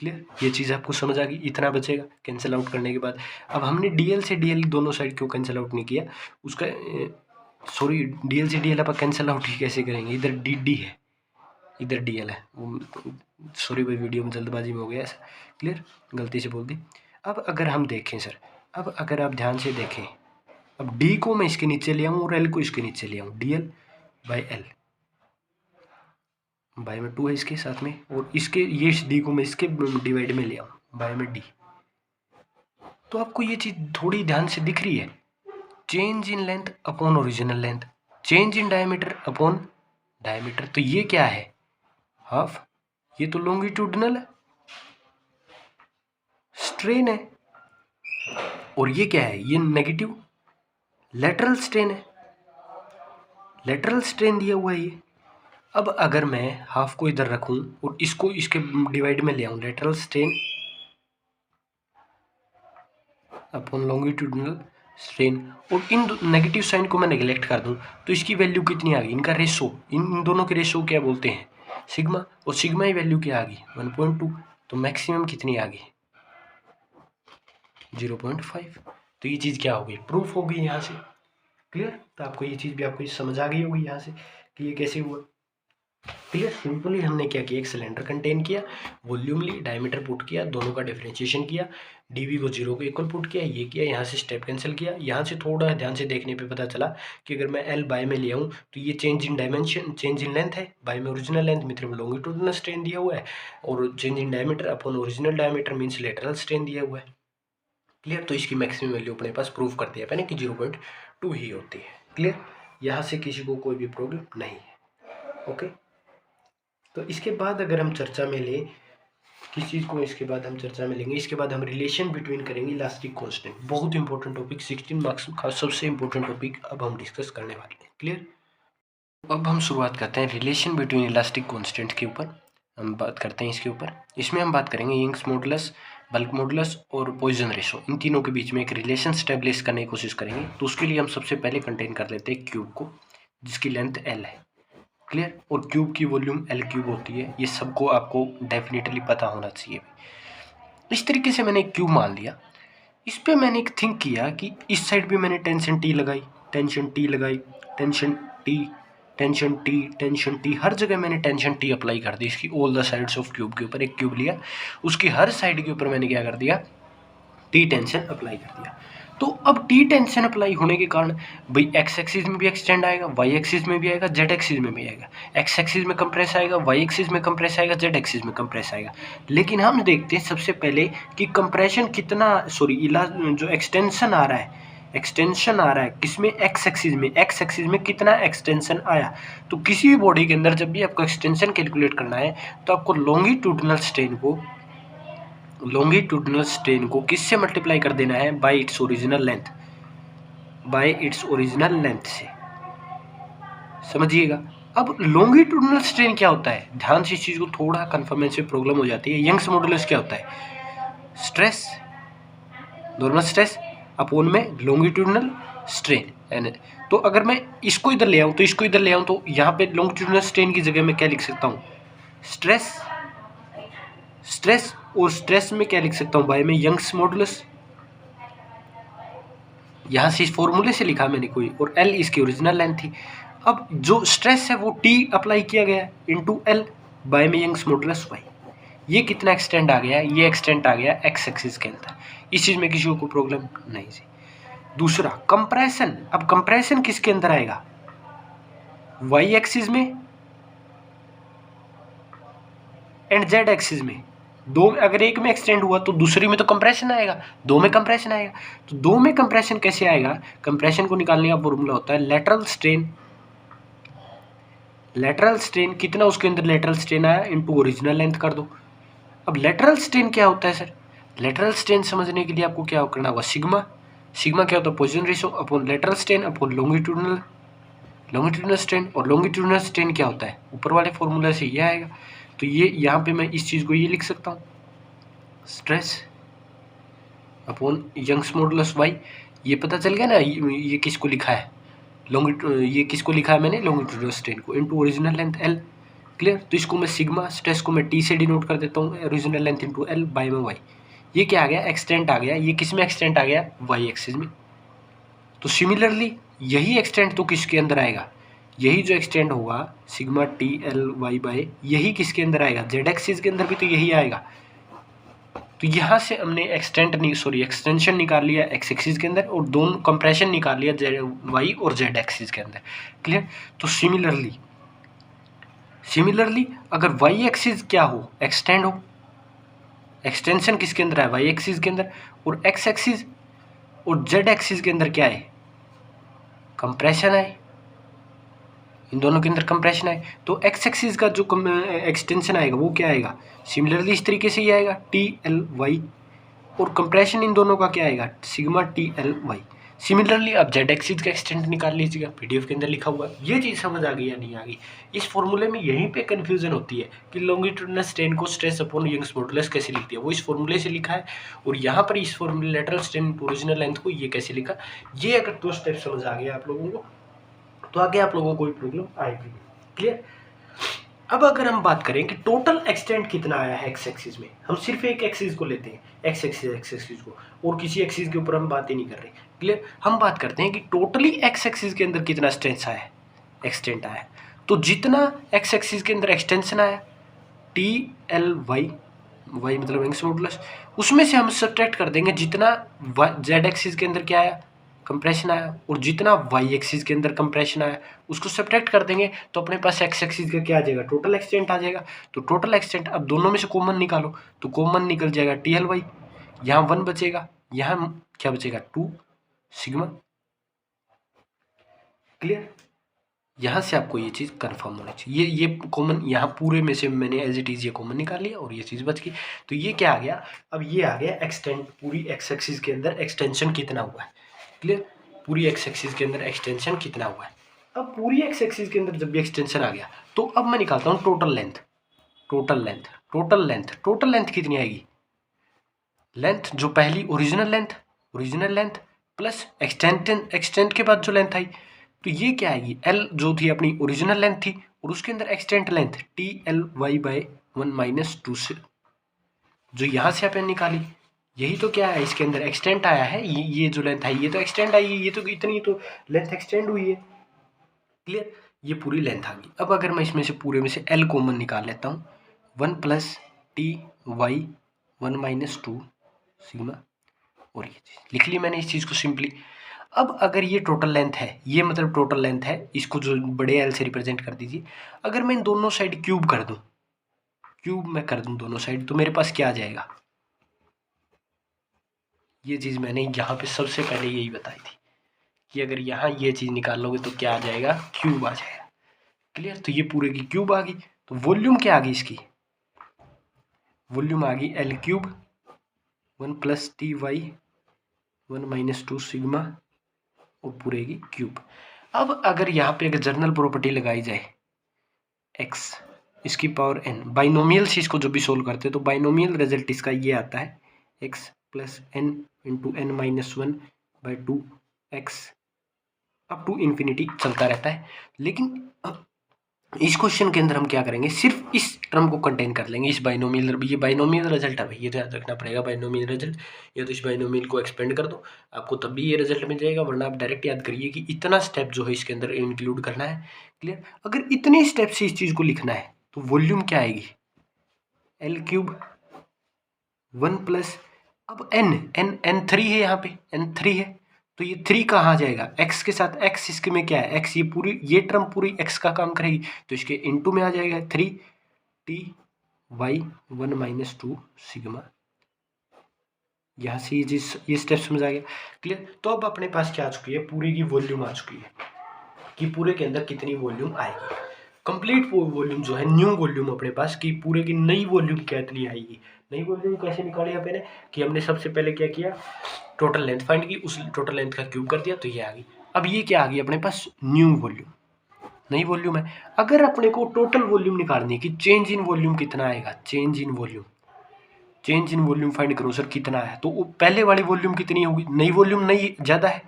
clear, ये चीज़ आपको समझ आ गई, इतना बचेगा कैंसिल आउट करने के बाद। अब हमने डीएल से डीएल दोनों साइड क्यों कैंसिल आउट नहीं किया, उसका सॉरी डीएल से डीएल आप कैंसिल आउट ही कैसे करेंगे, इधर डी डी है, इधर डीएल है, सॉरी भाई वीडियो में जल्दबाजी में हो गया ऐसा, क्लियर, गलती से बोल दी। अब अगर हम देखें सर, अब अगर आप ध्यान से देखें, अब डी को मैं इसके नीचे ले आऊँ और एल को इसके नीचे ले आऊँ, D L by L, by में 2 है इसके साथ में, और इसके ये डी को मैं इसके डिवाइड में ले आऊँ, बाई में डी। तो आपको ये चीज़ थोड़ी ध्यान से दिख रही है, change in length upon original length, change in diameter upon diameter. तो ये क्या है, हाफ, ये तो लॉन्गिट्यूडनल है, स्ट्रेन है, और ये क्या है, ये नेगेटिव लेटरल स्ट्रेन है, लेटरल स्ट्रेन दिया हुआ है ये। अब अगर मैं हाफ को इधर रखूं और इसको इसके डिवाइड में ले आऊं, lateral strain upon longitudinal strain, और इन नेगेटिव साइन को मैं नेगलेक्ट कर दूं, तो इसकी वैल्यू कितनी आ गई, इनका रेशो, इन दोनों के रेशो क्या बोलते हैं, सिग्मा, और सिग्मा की वैल्यू क्या आ गई 1.2, तो मैक्सिमम कितनी आ गई 0.5। तो ये चीज़ क्या हो गई, प्रूफ हो गई यहाँ से, क्लियर। तो आपको ये चीज़ भी आपको समझ आ गई होगी यहाँ से कि ये कैसे हुआ, क्लियर। सिंपली हमने क्या किया, एक सिलेंडर कंटेन किया, वॉल्यूम ली, डायमीटर पुट किया, दोनों का डिफरेंशिएशन किया, डीवी को 0 को इक्वल पुट किया, ये किया, यहाँ से स्टेप कैंसिल किया। यहाँ से थोड़ा ध्यान से देखने पे पता चला कि अगर मैं एल बाय में ले आऊँ तो ये change in dimension, change in length है, बाय में ओरिजिनल लेंथ, मित्र में लॉन्गिट्यूडनल स्ट्रेन दिया हुआ है, और change in diameter upon original diameter means lateral strain दिया हुआ है, क्लियर। तो इसकी मैक्सिमम वैल्यू अपने पास प्रूव कर दिया मैंने कि 0.2 ही होती है, क्लियर। यहाँ से किसी को कोई भी प्रॉब्लम नहीं है, ओके। तो इसके बाद अगर हम चर्चा में लें किस चीज़ को, इसके बाद हम चर्चा में लेंगे, इसके बाद हम रिलेशन बिटवीन करेंगे इलास्टिक कांस्टेंट, बहुत इंपॉर्टेंट टॉपिक, 16 मार्क्स का सबसे इंपॉर्टेंट टॉपिक अब हम डिस्कस करने वाले हैं, क्लियर। अब हम शुरुआत करते हैं रिलेशन बिटवीन इलास्टिक कांस्टेंट के ऊपर, हम बात करते हैं इसके ऊपर। इसमें हम बात करेंगे यंग्स मॉडुलस, बल्क मॉडुलस और पॉइजन रेशो, इन तीनों के बीच में एक रिलेशन स्टैब्लिश करने की कोशिश करेंगे। तो उसके लिए हम सबसे पहले कंटेन कर लेते हैं क्यूब को, जिसकी लेंथ एल है, क्लियर, और क्यूब की वॉल्यूम एल क्यूब होती है, ये सबको आपको डेफिनेटली पता होना चाहिए। इस तरीके से मैंने एक क्यूब मान लिया, इस पर मैंने एक थिंक किया कि इस साइड भी मैंने टेंशन टी लगाई, टेंशन टी लगाई, tension T, tension T, tension T, हर जगह मैंने टेंशन टी अप्लाई कर दी इसकी all the sides of cube के ऊपर। एक क्यूब लिया, उसकी हर साइड के ऊपर मैंने क्या कर दिया, टी टेंशन अप्लाई कर दिया। तो अब टी टेंशन अप्लाई होने के कारण भाई एक्स एक्सिस में भी एक्सटेंड आएगा, वाई एक्सिस में भी आएगा, जेड एक्सिस में भी आएगा, एक्स एक्सिस में कंप्रेस आएगा, वाई एक्सिस में कंप्रेस आएगा, जेड एक्सिस में कंप्रेस आएगा। लेकिन हम देखते हैं सबसे पहले कि कंप्रेशन कितना, सॉरी जो एक्सटेंशन आ रहा है, एक्सटेंशन आ रहा है किसमें, एक्स एक्सिस में, एक्स एक्सिस में कितना एक्सटेंशन आया। तो किसी भी बॉडी के अंदर जब भी आपको एक्सटेंशन कैलकुलेट करना है तो आपको लॉन्गिट्यूडनल स्ट्रेन को किससे मल्टीप्लाई कर देना है, bye its original length, bye its original length से, समझिएगा। अब लॉन्गिट्यूडनल स्ट्रेन क्या होता है, ध्यान से इस चीज़ को, थोड़ा कन्फर्मेशन प्रॉब्लम हो जाती है। यंग्स मॉडुलस क्या होता है, स्ट्रेस, नॉर्मल स्ट्रेस अपोन में लॉन्गिट्यूडनल स्ट्रेन। तो अगर मैं इसको इधर ले आऊँ तो इसको इधर ले आऊँ तो यहाँ पे लॉन्गिट्यूडनल स्ट्रेन की जगह मैं क्या लिख सकता हूँ, स्ट्रेस, स्ट्रेस, और स्ट्रेस में क्या लिख सकता हूँ, बाय में यंग्स मॉडुलस, यहाँ से इस फॉर्मूले से लिखा मैंने कोई, और एल इसकी ओरिजिनल लेंथ थी। अब जो स्ट्रेस है वो टी अप्लाई किया गया इनटू एल बाय में यंग्स मॉडुलस वाई। ये कितना एक्सटेंड आ गया, ये एक्सटेंड आ गया एक्स एक्सिस के अंदर, इस चीज़ में किसी को प्रॉब्लम नहीं थी। दूसरा कंप्रेशन, अब कंप्रेशन किसके अंदर आएगा, वाई एक्सिस में एंड जेड एक्सिस में। दो, अगर एक में एक्सटेंड हुआ तो दूसरी में तो कंप्रेशन आएगा, दो में कंप्रेशन आएगा। तो दो में कंप्रेशन कैसे आएगा, कंप्रेशन को निकालने का फॉर्मूला होता है लेटरल स्ट्रेन, लेटरल स्ट्रेन कितना उसके अंदर लेटरल स्ट्रेन आया इनटू ओरिजिनल लेंथ कर दो। अब लेटरल स्ट्रेन क्या होता है सर, लेटरल स्ट्रेन समझने के लिए आपको क्या करना होगा, सिग्मा, सिग्मा क्या होता है, Poisson ratio upon lateral strain upon longitudinal strain, और लॉन्गिट्यूडनल स्ट्रेन क्या होता है, ऊपर वाले फॉर्मूला से ये आएगा। तो ये यहाँ पे मैं इस चीज़ को ये लिख सकता हूँ, stress upon Young's modulus Y. ये पता चल गया ना, ये किसको लिखा है, ये किसको लिखा है मैंने, लॉन्गिट्यूडनल स्ट्रेन को into original length L, clear. तो इसको मैं सिग्मा, स्ट्रेस को मैं टी से डिनोट कर देता हूँ, original length into L by में वाई। ये क्या आ गया, एक्सटेंट आ गया। ये किस में एक्सटेंट आ गया, वाई एक्सिस में। तो सिमिलरली यही एक्सटेंट तो किसके अंदर आएगा, यही जो एक्सटेंड होगा sigma T L Y by, यही किसके अंदर आएगा, जेड एक्सिस के अंदर भी तो यही आएगा। तो यहाँ से हमने एक्सटेंशन निकाल लिया एक्स एक्सिस के अंदर और दोनों कंप्रेशन निकाल लिया जेड वाई और जेड एक्सिस के अंदर। क्लियर। तो सिमिलरली अगर वाई एक्सिस क्या हो, एक्सटेंड हो, एक्सटेंशन किसके अंदर है, वाई एक्सिस के अंदर, और एक्स एक्सिस और जेड एक्सिस के अंदर क्या है, कंप्रेशन है। इन दोनों के अंदर कंप्रेशन है। तो एक्स एक्सिस का जो एक्सटेंशन आएगा वो क्या आएगा, सिमिलरली इस तरीके से ही आएगा टी एल वाई, और कंप्रेशन इन दोनों का क्या आएगा, sigma T L Y. Similarly अब जेड एक्सिस का एक्सटेंट निकाल लीजिएगा, पीडीएफ के अंदर लिखा हुआ है। ये चीज़ समझ आ गई या नहीं आ गई। इस फॉर्मूले में यहीं पे कंफ्यूजन होती है कि लॉन्गिट्यूडिनल स्ट्रेन को स्ट्रेस अपॉन यंग्स मॉडुलस कैसे लिखती है, वो इस फॉर्मूले से लिखा है, और यहाँ पर इस फॉर्मूले लेटरल स्ट्रेन ओरिजिनल लेंथ को ये कैसे लिखा। ये अगर 2 स्टेप समझ आ गया आप लोगों को तो आगे आप लोगों को कोई प्रॉब्लम आएगी। क्लियर। अब अगर हम बात करें कि टोटल एक्सटेंट कितना आया है एक्स एक्सिस में, हम सिर्फ एक एक्सिस को लेते हैं, एक्स एक्सिस को, और किसी एक्सिस के ऊपर हम बात ही नहीं कर रहे। क्लियर। हम बात करते हैं कि टोटली एक्स एक्सिस के अंदर कितना स्ट्रेंथ आया है, एक्सटेंट आया है। तो जितना एक्स एक्सिस के अंदर एक्सटेंशन आया टी एल वाई, वाई मतलब यंग्स मॉडुलस, उसमें से हम सब्ट्रैक्ट कर देंगे जितना जेड एक्सिस के अंदर क्या आया, कंप्रेशन आया, और जितना वाई एक्सिस के अंदर कंप्रेशन आया उसको सब्ट्रैक्ट कर देंगे, तो अपने पास एक्स एक्सिस का क्या आ जाएगा, टोटल एक्सटेंट आ जाएगा। तो टोटल एक्सटेंट अब दोनों में से कॉमन निकालो, तो कॉमन निकल जाएगा टी एल वाई, यहाँ 1 बचेगा, यहाँ क्या बचेगा 2 सिग्मा। क्लियर। यहाँ से आपको ये चीज़ कंफर्म होनी चाहिए। ये कॉमन यहाँ पूरे में से मैंने एज इट इज़ ये कॉमन निकाल लिया और ये चीज़ बच गई। तो ये क्या आ गया, अब ये आ गया एक्सटेंट, पूरी एक्स एक्सिस के अंदर एक्सटेंशन कितना हुआ है। क्लियर। पूरी एक्स एक्सिस के अंदर एक्सटेंशन कितना हुआ है। अब पूरी एक्स एक्सिस के अंदर जब भी एक्सटेंशन आ गया तो अब मैं निकालता हूँ टोटल लेंथ। टोटल लेंथ कितनी आएगी, लेंथ जो पहली ओरिजिनल लेंथ प्लस एक्सटेंट के बाद जो लेंथ आई, तो ये क्या आएगी, एल जो थी अपनी ओरिजिनल लेंथ थी और उसके अंदर extent length T L Y by 1 minus 2 से जो यहाँ से अपन निकाली, यही तो क्या है, इसके अंदर एक्सटेंट आया है। ये जो लेंथ आई ये तो एक्सटेंड आई है, ये तो इतनी तो लेंथ एक्सटेंड हुई है। क्लियर। ये पूरी लेंथ आ गई। अब अगर मैं इसमें से पूरे में से एल कॉमन निकाल लेता हूँ, 1 plus T Y 1 minus 2 sigma, और ये चीज़ लिख ली मैंने इस चीज़ को सिंपली। अब अगर ये टोटल लेंथ है, ये मतलब टोटल लेंथ है, इसको जो बड़े एल से रिप्रेजेंट कर दीजिए। अगर मैं इन दोनों साइड क्यूब मैं कर दूं दोनों साइड, तो मेरे पास क्या आ जाएगा, ये चीज़ मैंने यहाँ पे सबसे पहले यही बताई थी कि अगर यहाँ ये चीज़ निकाल लोगे तो क्या आ जाएगा, क्यूब आ जाएगा। क्लियर। तो ये पूरे की क्यूब आ गई। तो वॉल्यूम क्या आ गई इसकी, वॉल्यूम आ गई L cube 1 plus T Y 1 minus 2 sigma और पूरे की क्यूब। अब अगर यहाँ पे अगर जनरल प्रॉपर्टी लगाई जाए x इसकी पावर n, बाइनोमियल से इसको जब भी सोल्व करते हैं तो बाइनोमियल रिजल्ट इसका ये आता है x plus N into N minus 1 by 2 X up to infinity चलता रहता है। लेकिन इस क्वेश्चन के अंदर हम क्या करेंगे, सिर्फ इस टर्म को कंटेन कर लेंगे, इस बाइनोमियल, ये बाइनोमियल रिजल्ट है भाई, ये तो याद रखना पड़ेगा बाइनोमियल रिजल्ट। या तो इस बाइनोमियल को एक्सपेंड कर दो, आपको तब भी ये रिजल्ट मिल जाएगा, वरना आप डायरेक्ट याद करिए कि इतना स्टेप जो है इसके अंदर इंक्लूड करना है। क्लियर। अगर इतने स्टेप से इस चीज़ को लिखना है तो वॉल्यूम क्या आएगी, एल क्यूब 1 प्लस, अब एन 3 है, यहाँ पे एन 3 है, तो ये 3 कहाँ जाएगा, x के साथ, x इसके में क्या है, x ये पूरी ये टर्म पूरी x का काम करेगी, तो इसके इनटू में आ जाएगा 3 टी वाई 1 माइनस 2 सिग्मा। यहाँ से ये स्टेप समझ आ गया। क्लियर। तो अब अपने पास क्या आ चुकी है, पूरी की वॉल्यूम आ चुकी है कि पूरे के अंदर कितनी वॉल्यूम आएगी। कंप्लीट वॉल्यूम जो है, न्यू वॉल्यूम अपने पास की पूरे की नई वॉल्यूम कितनी आएगी। नई वॉल्यूम कैसे निकाली अपने कि हमने सबसे पहले क्या किया, टोटल लेंथ फाइंड की, उस टोटल लेंथ का क्यूब कर दिया तो ये आ गई। अब ये क्या आ गई अपने पास, न्यू वॉल्यूम, नई वॉल्यूम है। अगर अपने को टोटल वॉल्यूम निकालनी है कि चेंज इन वॉल्यूम कितना आएगा, चेंज इन वॉल्यूम फाइंड करो सर कितना है, तो पहले वाली वॉल्यूम कितनी होगी, नई वॉल्यूम नई ज़्यादा है,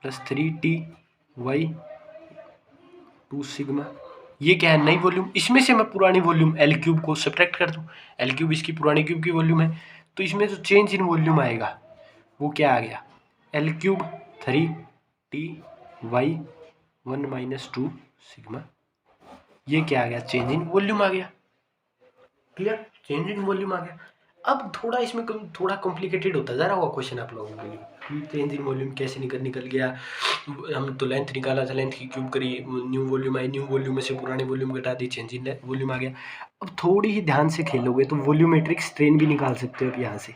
प्लस 3 टी वाई 2 सिग्मा, ये क्या है, नई वॉल्यूम, इसमें से मैं पुरानी वॉल्यूम एल क्यूब को सब्ट्रैक्ट कर दूँ, एल क्यूब इसकी पुरानी क्यूब की वॉल्यूम है, तो इसमें जो चेंज इन वॉल्यूम आएगा वो क्या आ गया, L cube 3 T Y 1 - 2 sigma, ये क्या आ गया, चेंज इन वॉल्यूम आ गया। क्लियर, चेंज इन वॉल्यूम आ गया। अब थोड़ा इसमें थोड़ा कॉम्प्लिकेटेड होता जा रहा होगा क्वेश्चन आप लोगों के लिए, चेंज इन वॉल्यूम कैसे निकल गया, हम तो लेंथ निकाला था, लेंथ की क्यूब करी, न्यू वॉल्यूम आई, न्यू वॉल्यूम में से पुरानी वॉल्यूम घटा दी, चेंज इन वॉल्यूम आ गया। अब थोड़ी ही ध्यान से खेलोगे तो वॉल्यूमेट्रिक स्ट्रेन भी निकाल सकते हो आप यहाँ से।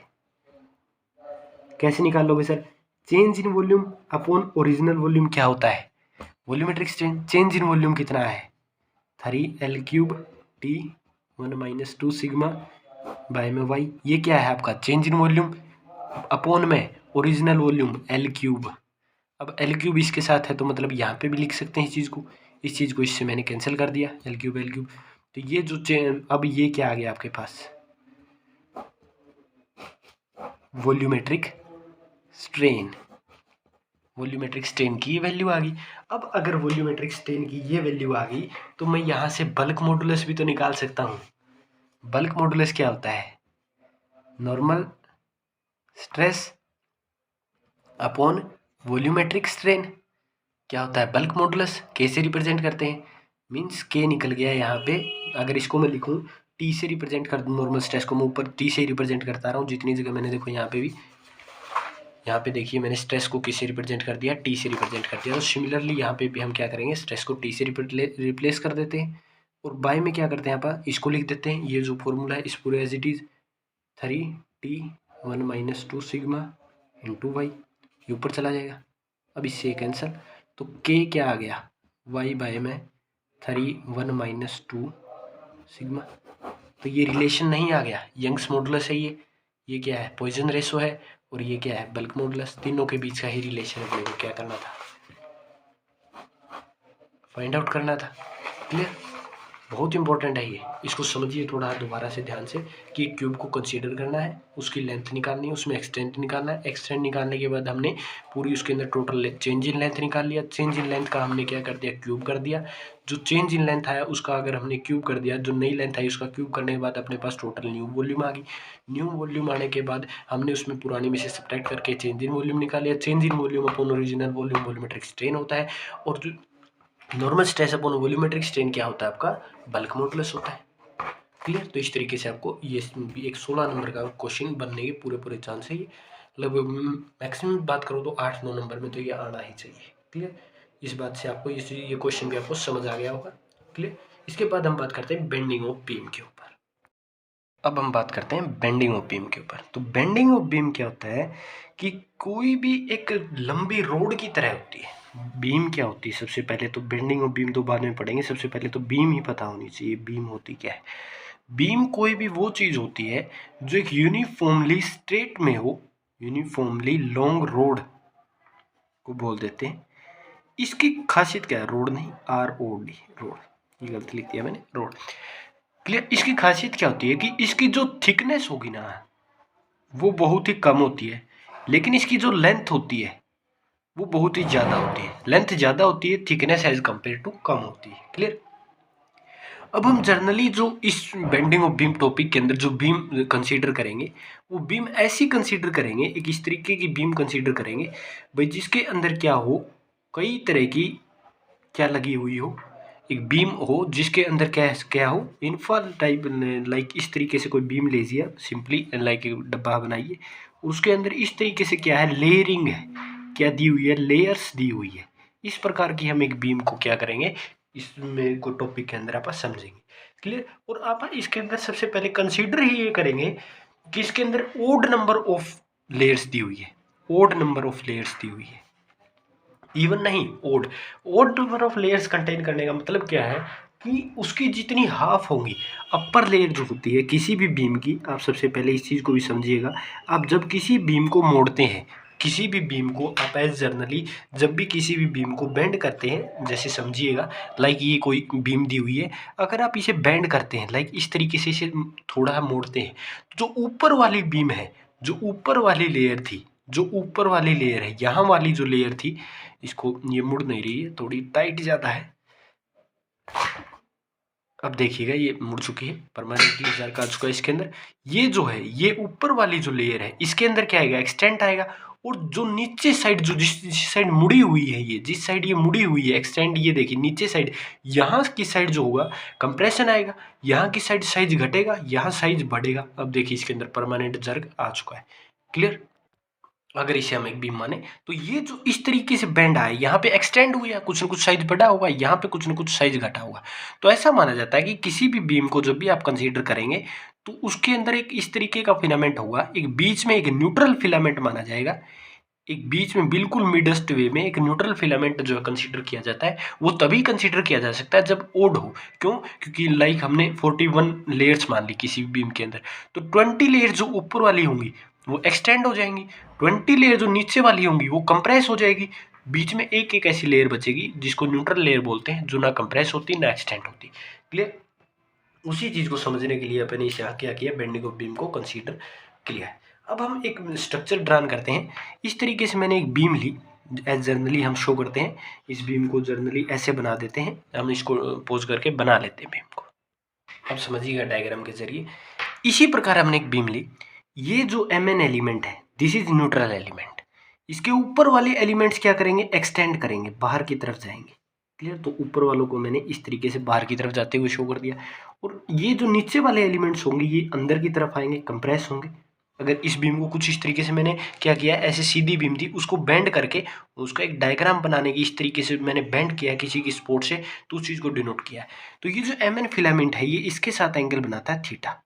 कैसे निकालोगे sir, change in volume upon original volume क्या होता है, volumetric strain, change in volume कितना है 3L³ T1 - 2 सिग्मा बाय में वाई, ये क्या है आपका चेंज इन वॉल्यूम अपॉन में ओरिजिनल वॉल्यूम L³। अब L³ इसके साथ है तो मतलब यहाँ पे भी लिख सकते हैं इस चीज़ को इससे मैंने कैंसिल कर दिया, L³ तो ये जो अब ये क्या आ गया आपके पास, वॉल्यूमेट्रिक स्ट्रेन, वॉल्यूमेट्रिक स्ट्रेन की वैल्यू आ गई। अब अगर वॉल्यूमेट्रिक स्ट्रेन की ये वैल्यू आ गई तो मैं यहाँ से बल्क मॉडुलस भी तो निकाल सकता हूँ। बल्क मॉडुलस क्या होता है, normal stress upon volumetric strain, क्या होता है बल्क मॉडुलस, के से रिप्रेजेंट करते हैं, मीन्स के निकल गया यहाँ पे, अगर इसको मैं लिखूँ टी से रिप्रेजेंट कर दूँ, नॉर्मल स्ट्रेस को मैं ऊपर टी से रिप्रेजेंट करता रहा हूँ जितनी जगह मैंने, देखो यहाँ पे भी, यहाँ पे देखिए मैंने स्ट्रेस को किससे रिप्रेजेंट कर दिया, टी से रिप्रेजेंट कर दिया, तो सिमिलरली यहाँ पे भी हम क्या करेंगे, स्ट्रेस को टी से रिप्लेस कर देते हैं और बाय में क्या करते हैं यहाँ पर इसको लिख देते हैं, ये जो फॉर्मूला है इस पूरे as it is 3T1 - 2 sigma into Y, ये ऊपर चला जाएगा, अब इससे कैंसिल, तो के क्या आ गया, वाई बाय में 3 1 - 2 सिग्मा, तो ये रिलेशन नहीं आ गया, यंग्स मॉडुलस है ये क्या है पॉइजन रेशो है, और ये क्या है बल्क मॉडुलस, तीनों के बीच का ही रिलेशन अपने को क्या करना था, फाइंड आउट करना था। क्लियर, बहुत इंपॉर्टेंट है ये, इसको समझिए थोड़ा दोबारा से ध्यान से कि क्यूब को कंसीडर करना है, उसकी लेंथ निकालनी है, उसमें एक्सटेंट निकालना है, एक्सटेंट निकालने के बाद हमने पूरी उसके अंदर टोटल चेंज इन लेंथ निकाल लिया, चेंज इन लेंथ का हमने क्या कर दिया क्यूब कर दिया, जो चेंज इन लेंथ आया उसका अगर हमने क्यूब कर दिया, जो नई लेंथ आई उसका क्यूब करने के बाद अपने पास टोटल न्यू वॉल्यूम आ गई, न्यू वॉल्यूम आने के बाद हमने उसमें पुरानी में से सब्ट्रैक्ट करके चेंज इन वॉल्यूम निकाल लिया, change in volume upon original volume volumetric strain होता है, और जो normal stress upon volumetric strain क्या होता है आपका बल्क मॉडुलस होता है। क्लियर, तो इस तरीके से आपको ये एक 16 नंबर का क्वेश्चन बनने के पूरे चांस है, ये लगभग मैक्सिमम बात करो तो 8-9 नंबर में तो ये आना ही चाहिए। क्लियर, इस बात से आपको ये क्वेश्चन भी आपको समझ आ गया होगा। क्लियर, इसके बाद हम बात करते हैं बेंडिंग ऑफ बीम के ऊपर। अब हम बात करते हैं बेंडिंग ऑफ बीम के ऊपर। तो बेंडिंग ऑफ बीम क्या होता है कि कोई भी एक लंबी रोड की तरह होती है। बीम क्या होती है, सबसे पहले तो बेंडिंग ऑफ बीम तो बाद में पढ़ेंगे, सबसे पहले तो बीम ही पता होनी चाहिए बीम होती क्या है। बीम कोई भी वो चीज़ होती है जो एक यूनिफॉर्मली स्ट्रेट में हो, यूनिफॉर्मली लॉन्ग रोड को बोल देते हैं। इसकी खासियत क्या है, रोड नहीं ROD रोड, ये गलती लिख दिया मैंने, रोड। क्लियर, इसकी खासियत क्या होती है कि इसकी जो थिकनेस होगी ना वो बहुत ही कम होती है, लेकिन इसकी जो लेंथ होती है वो बहुत ही ज़्यादा होती है। लेंथ ज़्यादा होती है, थिकनेस एज कंपेयर टू कम होती है। क्लियर, अब हम जनरली जो इस बेंडिंग ऑफ बीम टॉपिक के अंदर जो बीम कंसीडर करेंगे वो बीम ऐसी कंसीडर करेंगे, एक इस तरीके की बीम कंसीडर करेंगे भाई जिसके अंदर क्या हो, कई तरह की क्या लगी हुई हो, एक बीम हो जिसके अंदर क्या क्या हो, इनफॉल टाइप, लाइक इस तरीके से कोई बीम लीजिए सिंपली, लाइक डब्बा बनाइए, उसके अंदर इस तरीके से क्या है लेयरिंग है, क्या दी हुई है, लेयर्स दी हुई है। इस प्रकार की हम एक बीम को क्या करेंगे, इसमें को टॉपिक के अंदर आप समझेंगे। क्लियर, और आप इसके अंदर सबसे पहले कंसीडर ही ये करेंगे कि इसके अंदर ओड नंबर ऑफ लेयर्स दी हुई है, ओड नंबर ऑफ लेयर्स दी हुई है, इवन नहीं odd number of layers contain करने का मतलब क्या है कि उसकी जितनी हाफ होंगी, अपर लेयर जो होती है किसी भी बीम की, आप सबसे पहले इस चीज़ को भी समझिएगा, आप जब किसी बीम को मोड़ते हैं, किसी भी बीम को आप एज जर्नली जब भी किसी भी बीम को बेंड करते हैं, जैसे समझिएगा लाइक ये कोई बीम दी हुई है, अगर आप इसे बेंड करते हैं लाइक इस तरीके से इसे थोड़ा मोड़ते हैं, जो ऊपर वाली बीम है, जो ऊपर वाली लेयर थी, जो ऊपर वाली लेयर है, यहाँ वाली जो लेयर थी, इसको ये मुड़ नहीं रही है, थोड़ी टाइट ज़्यादा है, अब देखिएगा ये मुड़ चुकी है, परमानेंटली जर्क आ चुका है इसके अंदर। ये जो है ये ऊपर वाली जो लेयर है इसके अंदर क्या आएगा, एक्सटेंट आएगा। और जो नीचे साइड जो जिस साइड मुड़ी हुई है, ये जिस साइड ये मुड़ी हुई है एक्सटेंड, ये देखिए नीचे साइड, यहाँ की साइड जो होगा कंप्रेशन आएगा, यहाँ की साइड साइज घटेगा, यहाँ साइज बढ़ेगा। अब देखिए इसके अंदर परमानेंट जर्क आ चुका है। क्लियर। अगर इसे हम एक बीम माने तो ये जो इस तरीके से बैंड आया, यहाँ पे एक्सटेंड हुआ, कुछ न कुछ साइज बढ़ा होगा, यहाँ पे कुछ न कुछ साइज घटा होगा। तो ऐसा माना जाता है कि किसी भी बीम को जब भी आप कंसीडर करेंगे तो उसके अंदर एक इस तरीके का फिलामेंट होगा, एक बीच में एक न्यूट्रल फिलामेंट माना जाएगा, एक बीच में बिल्कुल मिडेस्ट वे में एक न्यूट्रल फिलामेंट जो है कंसीडर किया जाता है। वो तभी कंसीडर किया जा सकता है जब ओड हो। क्यों? क्योंकि लाइक हमने 41 लेयर्स मान ली किसी भी बीम के अंदर, तो 20 लेयर जो ऊपर वाली होंगी वो एक्सटेंड हो जाएंगी, 20 लेयर जो नीचे वाली होंगी वो कंप्रेस हो जाएगी, बीच में एक एक ऐसी लेयर बचेगी जिसको न्यूट्रल लेयर बोलते हैं, जो ना कंप्रेस होती ना एक्सटेंड होती। क्लियर। उसी चीज को समझने के लिए अपने इसे क्या किया, बेंडिंग ऑफ बीम को कंसीडर किया है। अब हम एक स्ट्रक्चर ड्रान करते हैं। इस तरीके से मैंने एक बीम ली, एज जर्नली हम शो करते हैं, इस बीम को जर्नली ऐसे बना देते हैं, हम इसको पोज करके बना लेते हैं बीम को। अब समझिएगा डायग्राम के जरिए। इसी प्रकार हमने एक बीम ली, ये जो mn एलिमेंट है दिस इज न्यूट्रल एलिमेंट, इसके ऊपर वाले एलिमेंट्स क्या करेंगे, एक्सटेंड करेंगे, बाहर की तरफ जाएंगे। क्लियर। तो ऊपर वालों को मैंने इस तरीके से बाहर की तरफ जाते हुए शो कर दिया, और ये जो नीचे वाले एलिमेंट्स होंगे ये अंदर की तरफ आएंगे, कंप्रेस होंगे। अगर इस बीम को कुछ इस तरीके से मैंने क्या किया, ऐसे सीधी बीम थी उसको बेंड करके उसका एक डायग्राम बनाने की इस तरीके से मैंने बेंड किया किसी की सपोर्ट से, तो उस चीज़ को डिनोट किया है। तो ये जो mn फिलामेंट है ये इसके साथ एंगल बनाता है थीटा।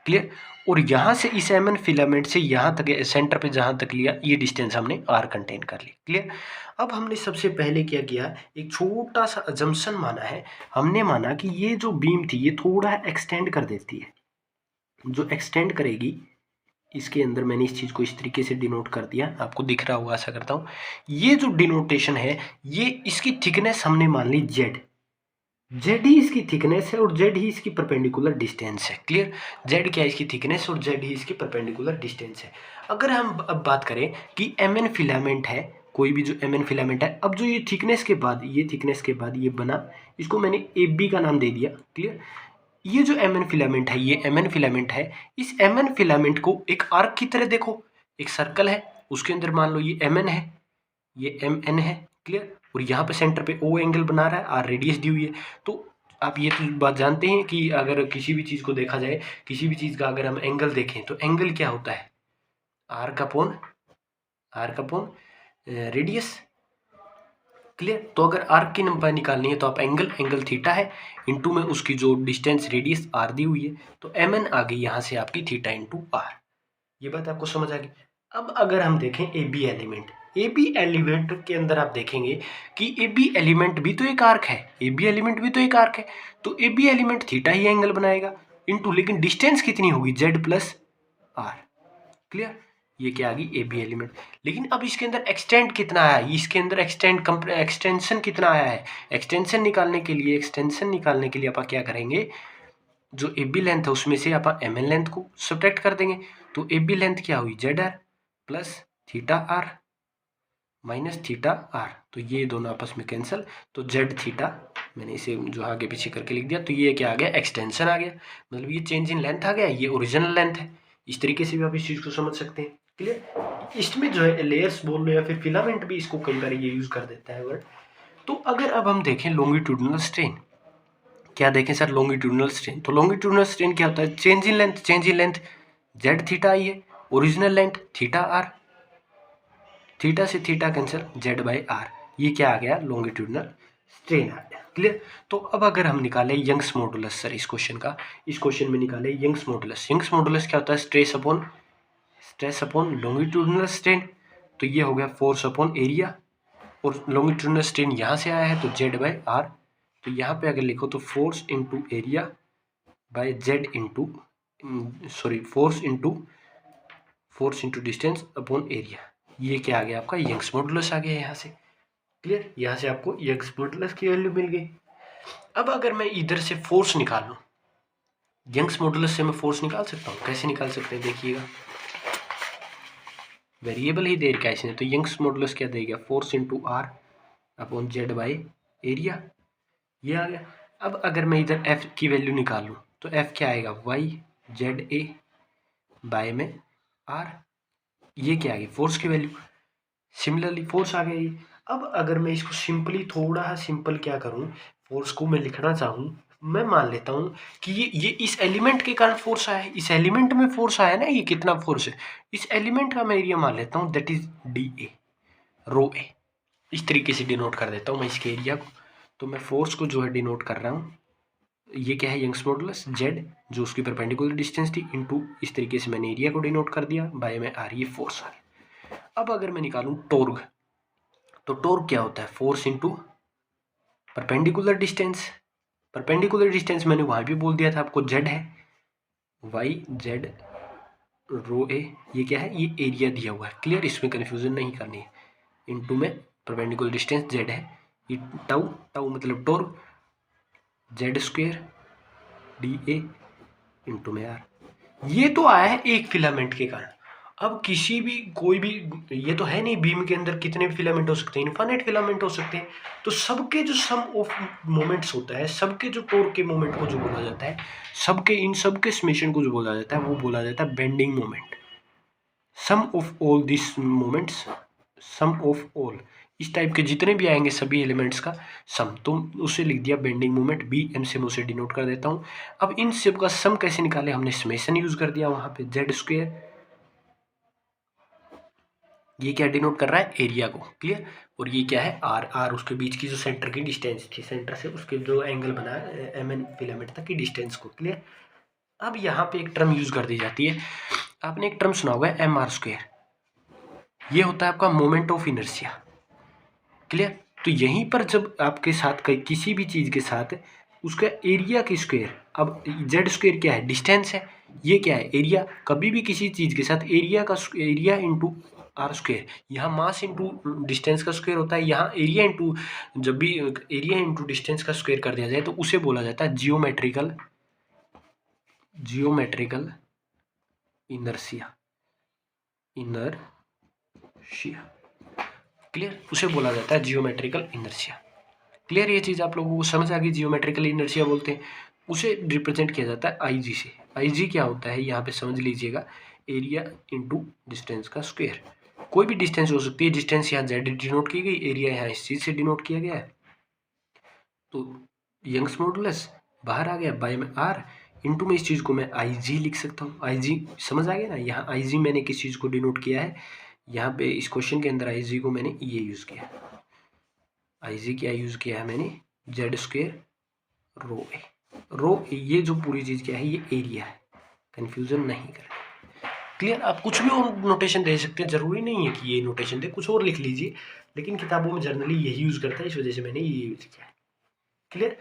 क्लियर। और यहाँ से इस mn फिलामेंट से यहाँ तक सेंटर पे जहाँ तक लिया ये डिस्टेंस हमने r कंटेन कर ली। क्लियर। अब हमने सबसे पहले क्या किया, एक छोटा सा अजम्पशन माना है। हमने माना कि ये जो बीम थी ये थोड़ा एक्सटेंड कर देती है, जो एक्सटेंड करेगी इसके अंदर मैंने इस चीज़ को इस तरीके से डिनोट कर दिया, आपको दिख रहा होगा आशा करता हूँ। ये जो डिनोटेशन है ये इसकी थिकनेस हमने मान ली जेड, जेड ही इसकी थिकनेस है और जेड ही इसकी परपेंडिकुलर डिस्टेंस है। क्लियर। जेड क्या है, इसकी थिकनेस, और जेड ही इसकी परपेंडिकुलर डिस्टेंस है। अगर हम अब बात करें कि mn फिलामेंट है, कोई भी जो mn फिलामेंट है, अब जो ये थिकनेस के बाद ये बना, इसको मैंने AB का नाम दे दिया। क्लियर। ये जो mn फिलामेंट है ये mn फिलामेंट है, इस mn फिलामेंट को एक आर्क की तरह देखो, एक सर्कल है उसके अंदर मान लो ये mn है, ये mn है। क्लियर। और यहाँ पे सेंटर पे O एंगल बना रहा है, R रेडियस दी हुई है। तो आप ये तो बात जानते हैं कि अगर किसी भी चीज़ को देखा जाए, किसी भी चीज़ का अगर हम एंगल देखें तो एंगल क्या होता है, R का पोन रेडियस। क्लियर। तो अगर आर्क की नंबर निकालनी है तो आप एंगल थीटा है, इंटू में उसकी जो डिस्टेंस रेडियस r दी हुई है, तो mn आ गई यहाँ से आपकी थीटा इंटू r। ये बात आपको समझ आ गई। अब अगर हम देखें AB एलिमेंट, AB एलिमेंट के अंदर आप देखेंगे कि AB एलिमेंट भी तो एक आर्क है, AB एलिमेंट भी तो एक आर्क है, तो AB एलिमेंट थीटा ही एंगल बनाएगा इंटू, लेकिन डिस्टेंस कितनी होगी, Z प्लस R। क्लियर। ये क्या आ गई, AB एलिमेंट। लेकिन अब इसके अंदर एक्सटेंड कितना आया है, इसके अंदर एक्सटेंशन कितना आया है, एक्सटेंशन निकालने के लिए आप क्या करेंगे, जो AB लेंथ है उसमें से आप MN लेंथ को सब्ट्रैक्ट कर देंगे। तो AB लेंथ क्या हुई, ZR plus theta R minus theta R, तो ये दोनों आपस में कैंसिल, तो Z थीटा मैंने इसे जो आगे पीछे करके लिख दिया, तो ये क्या आ गया, एक्सटेंशन आ गया, मतलब ये चेंज इन लेंथ आ गया, ये ओरिजिनल लेंथ है। इस तरीके से भी आप इस चीज़ को समझ सकते हैं। क्लियर। इसमें जो है लेयर्स बोल लो या फिर फिलामेंट भी इसको कई बार ये यूज़ कर देता है वर्ड। तो अगर अब हम देखें लॉन्गिट्यूडिनल स्ट्रेन, क्या देखें सर, लॉन्गिट्यूडिनल स्ट्रेन, तो लॉन्गिट्यूडिनल स्ट्रेन क्या होता है, change in length Z theta I है, original length theta R, theta से theta cancel, Z by R, ये क्या आ गया, लॉन्गिट्यूडिनल स्ट्रेन आ गया। क्लियर। तो अब अगर हम निकालें यंग्स मॉडुलस सर इस क्वेश्चन में निकालें यंग्स मॉडुलस क्या होता है, स्ट्रेस अपॉन लॉन्गिट्यूडिनल स्ट्रेन, तो ये हो गया फोर्स अपॉन एरिया, और लॉन्गिट्यूडिनल स्ट्रेन यहाँ से आया है तो जेड बाई आर, तो यहाँ पे अगर लिखो तो force into area bye Z into force into distance upon area, ये क्या आ गया आपका, यंग्स मॉडुलस आ गया यहाँ से। क्लियर। यहाँ से आपको यंग्स मॉडुलस की वैल्यू मिल गई। अब अगर मैं इधर से फोर्स निकाल लूँ, यंग्स मॉडुलस से मैं फोर्स निकाल सकता हूँ, कैसे निकाल सकते हैं देखिएगा, वेरिएबल ही दे रखा है इसने, तो यंग्स मॉडुलस क्या देगा, force into R upon Z by area, ये आ गया। अब अगर मैं इधर एफ की वैल्यू निकालूं तो एफ क्या आएगा, वाई जेड ए बाय में आर, ये क्या आएगी फोर्स की वैल्यू। सिमिलरली फोर्स आ गया ये। अब अगर मैं इसको सिंपली थोड़ा सिंपल क्या करूं, फोर्स को मैं लिखना चाहूं, मैं मान लेता हूं कि ये इस एलिमेंट के कारण फोर्स आया है, इस एलिमेंट में फोर्स आया ना, ये कितना फोर्स है, इस एलिमेंट का मैं एरिया मान लेता हूं, दैट इज डी ए रो ए। इस तरीके से डिनोट कर देता हूं मैं इसके एरिया को। तो मैं फोर्स को जो है डिनोट कर रहा हूं, ये क्या है, यंग्स मॉडुलस जेड जो उसकी परपेंडिकुलर डिस्टेंस थी इनटू इस तरीके से मैंने एरिया को डिनोट कर दिया बाय में आर, ये फोर्स आ गया। अब अगर मैं निकालूं टॉर्क, तो टॉर्क क्या होता है, force into perpendicular distance. Perpendicular distance मैंने वहां भी बोल दिया था आपको, जेड है, वाई जेड रो ए, ये क्या है, ये एरिया दिया हुआ है, क्लियर, इसमें कंफ्यूजन नहीं करनी है। इनटू में परपेंडिकुलर डिस्टेंस जेड है, ये टाउ, टाउ मतलब torque, Z square D A into में आर। ये तो आया है एक फिलामेंट के कारण। अब किसी भी कोई भी, ये तो है नहीं बीम के अंदर कितने फिलामेंट हो सकते हैं, इनफाइनाइट फिलामेंट हो सकते हैं। तो सबके जो सम ऑफ मोमेंट्स होता है, सबके जो टॉर्क के मोमेंट को जो बोला जाता है, सबके इन सबके समेशन को जो बोला जाता है वो बोला जाता है bending moment. Sum of all this moments, sum of all, इस टाइप के जितने भी आएंगे सभी एलिमेंट्स का सम, तो उसे लिख दिया बेंडिंग मोमेंट, बी एम से मैं उसे डिनोट कर देता हूँ। अब इन सब का सम कैसे निकाले, हमने समेशन यूज कर दिया वहां पे, जेड स्क्वेयर, ये क्या डिनोट कर रहा है, एरिया को, क्लियर। और ये क्या है, आर, आर उसके बीच की जो सेंटर की डिस्टेंस थी, सेंटर से उसके जो एंगल बना एम एन फिलामेंट तक की डिस्टेंस को, क्लियर। अब यहाँ पे एक टर्म यूज कर दी जाती है, आपने एक टर्म सुना होगा एम आर स्क्वेयर, ये होता है आपका मोमेंट ऑफ इनर्शिया, क्लियर। तो यहीं पर जब आपके साथ किसी भी चीज के साथ उसका एरिया की स्क्वायर, अब जेड स्क्वायर क्या है, डिस्टेंस है, ये क्या है, एरिया। कभी भी किसी चीज के साथ एरिया का एरिया इंटू आर स्क्वायर, यहाँ मास इंटू डिस्टेंस का स्क्वायर होता है, यहाँ एरिया इंटू, जब भी एरिया इंटू डिस्टेंस का स्क्वायर कर दिया जाए तो उसे बोला जाता है geometrical, geometrical inertia, inertia, clear, उसे बोला जाता है जियोमेट्रिकल इनर्शिया, क्लियर। ये चीज़ आप लोगों को समझ आ गई, जियोमेट्रिकल इनर्शिया बोलते हैं उसे, रिप्रेजेंट किया जाता है आई जी से। आई जी क्या होता है यहाँ पे समझ लीजिएगा, एरिया इंटू डिस्टेंस का स्क्वायर, कोई भी डिस्टेंस हो सकती है, डिस्टेंस यहाँ जेड डिनोट की गई, एरिया यहाँ इस चीज़ से डिनोट किया गया है, तो यंग्स मॉडुलस बाहर आ गया बाय में आर, इंटू में इस चीज़ को मैं आई जी लिख सकता हूँ। आई जी समझ आ गया ना, यहाँ आई जी मैंने किस चीज़ को डिनोट किया है, यहाँ पे इस क्वेश्चन के अंदर आई जी को मैंने ये यूज़ किया, आई जी क्या यूज़ किया है मैंने, जेड स्क्वेयर रो ए, रो ये जो पूरी चीज़ क्या है, ये एरिया है, कंफ्यूजन नहीं करें, क्लियर। आप कुछ भी और नोटेशन दे सकते हैं, जरूरी नहीं है कि ये नोटेशन दे, कुछ और लिख लीजिए, लेकिन किताबों में जनरली यही यूज़ करता है, इस वजह से मैंने ये यूज़ किया है, क्लियर।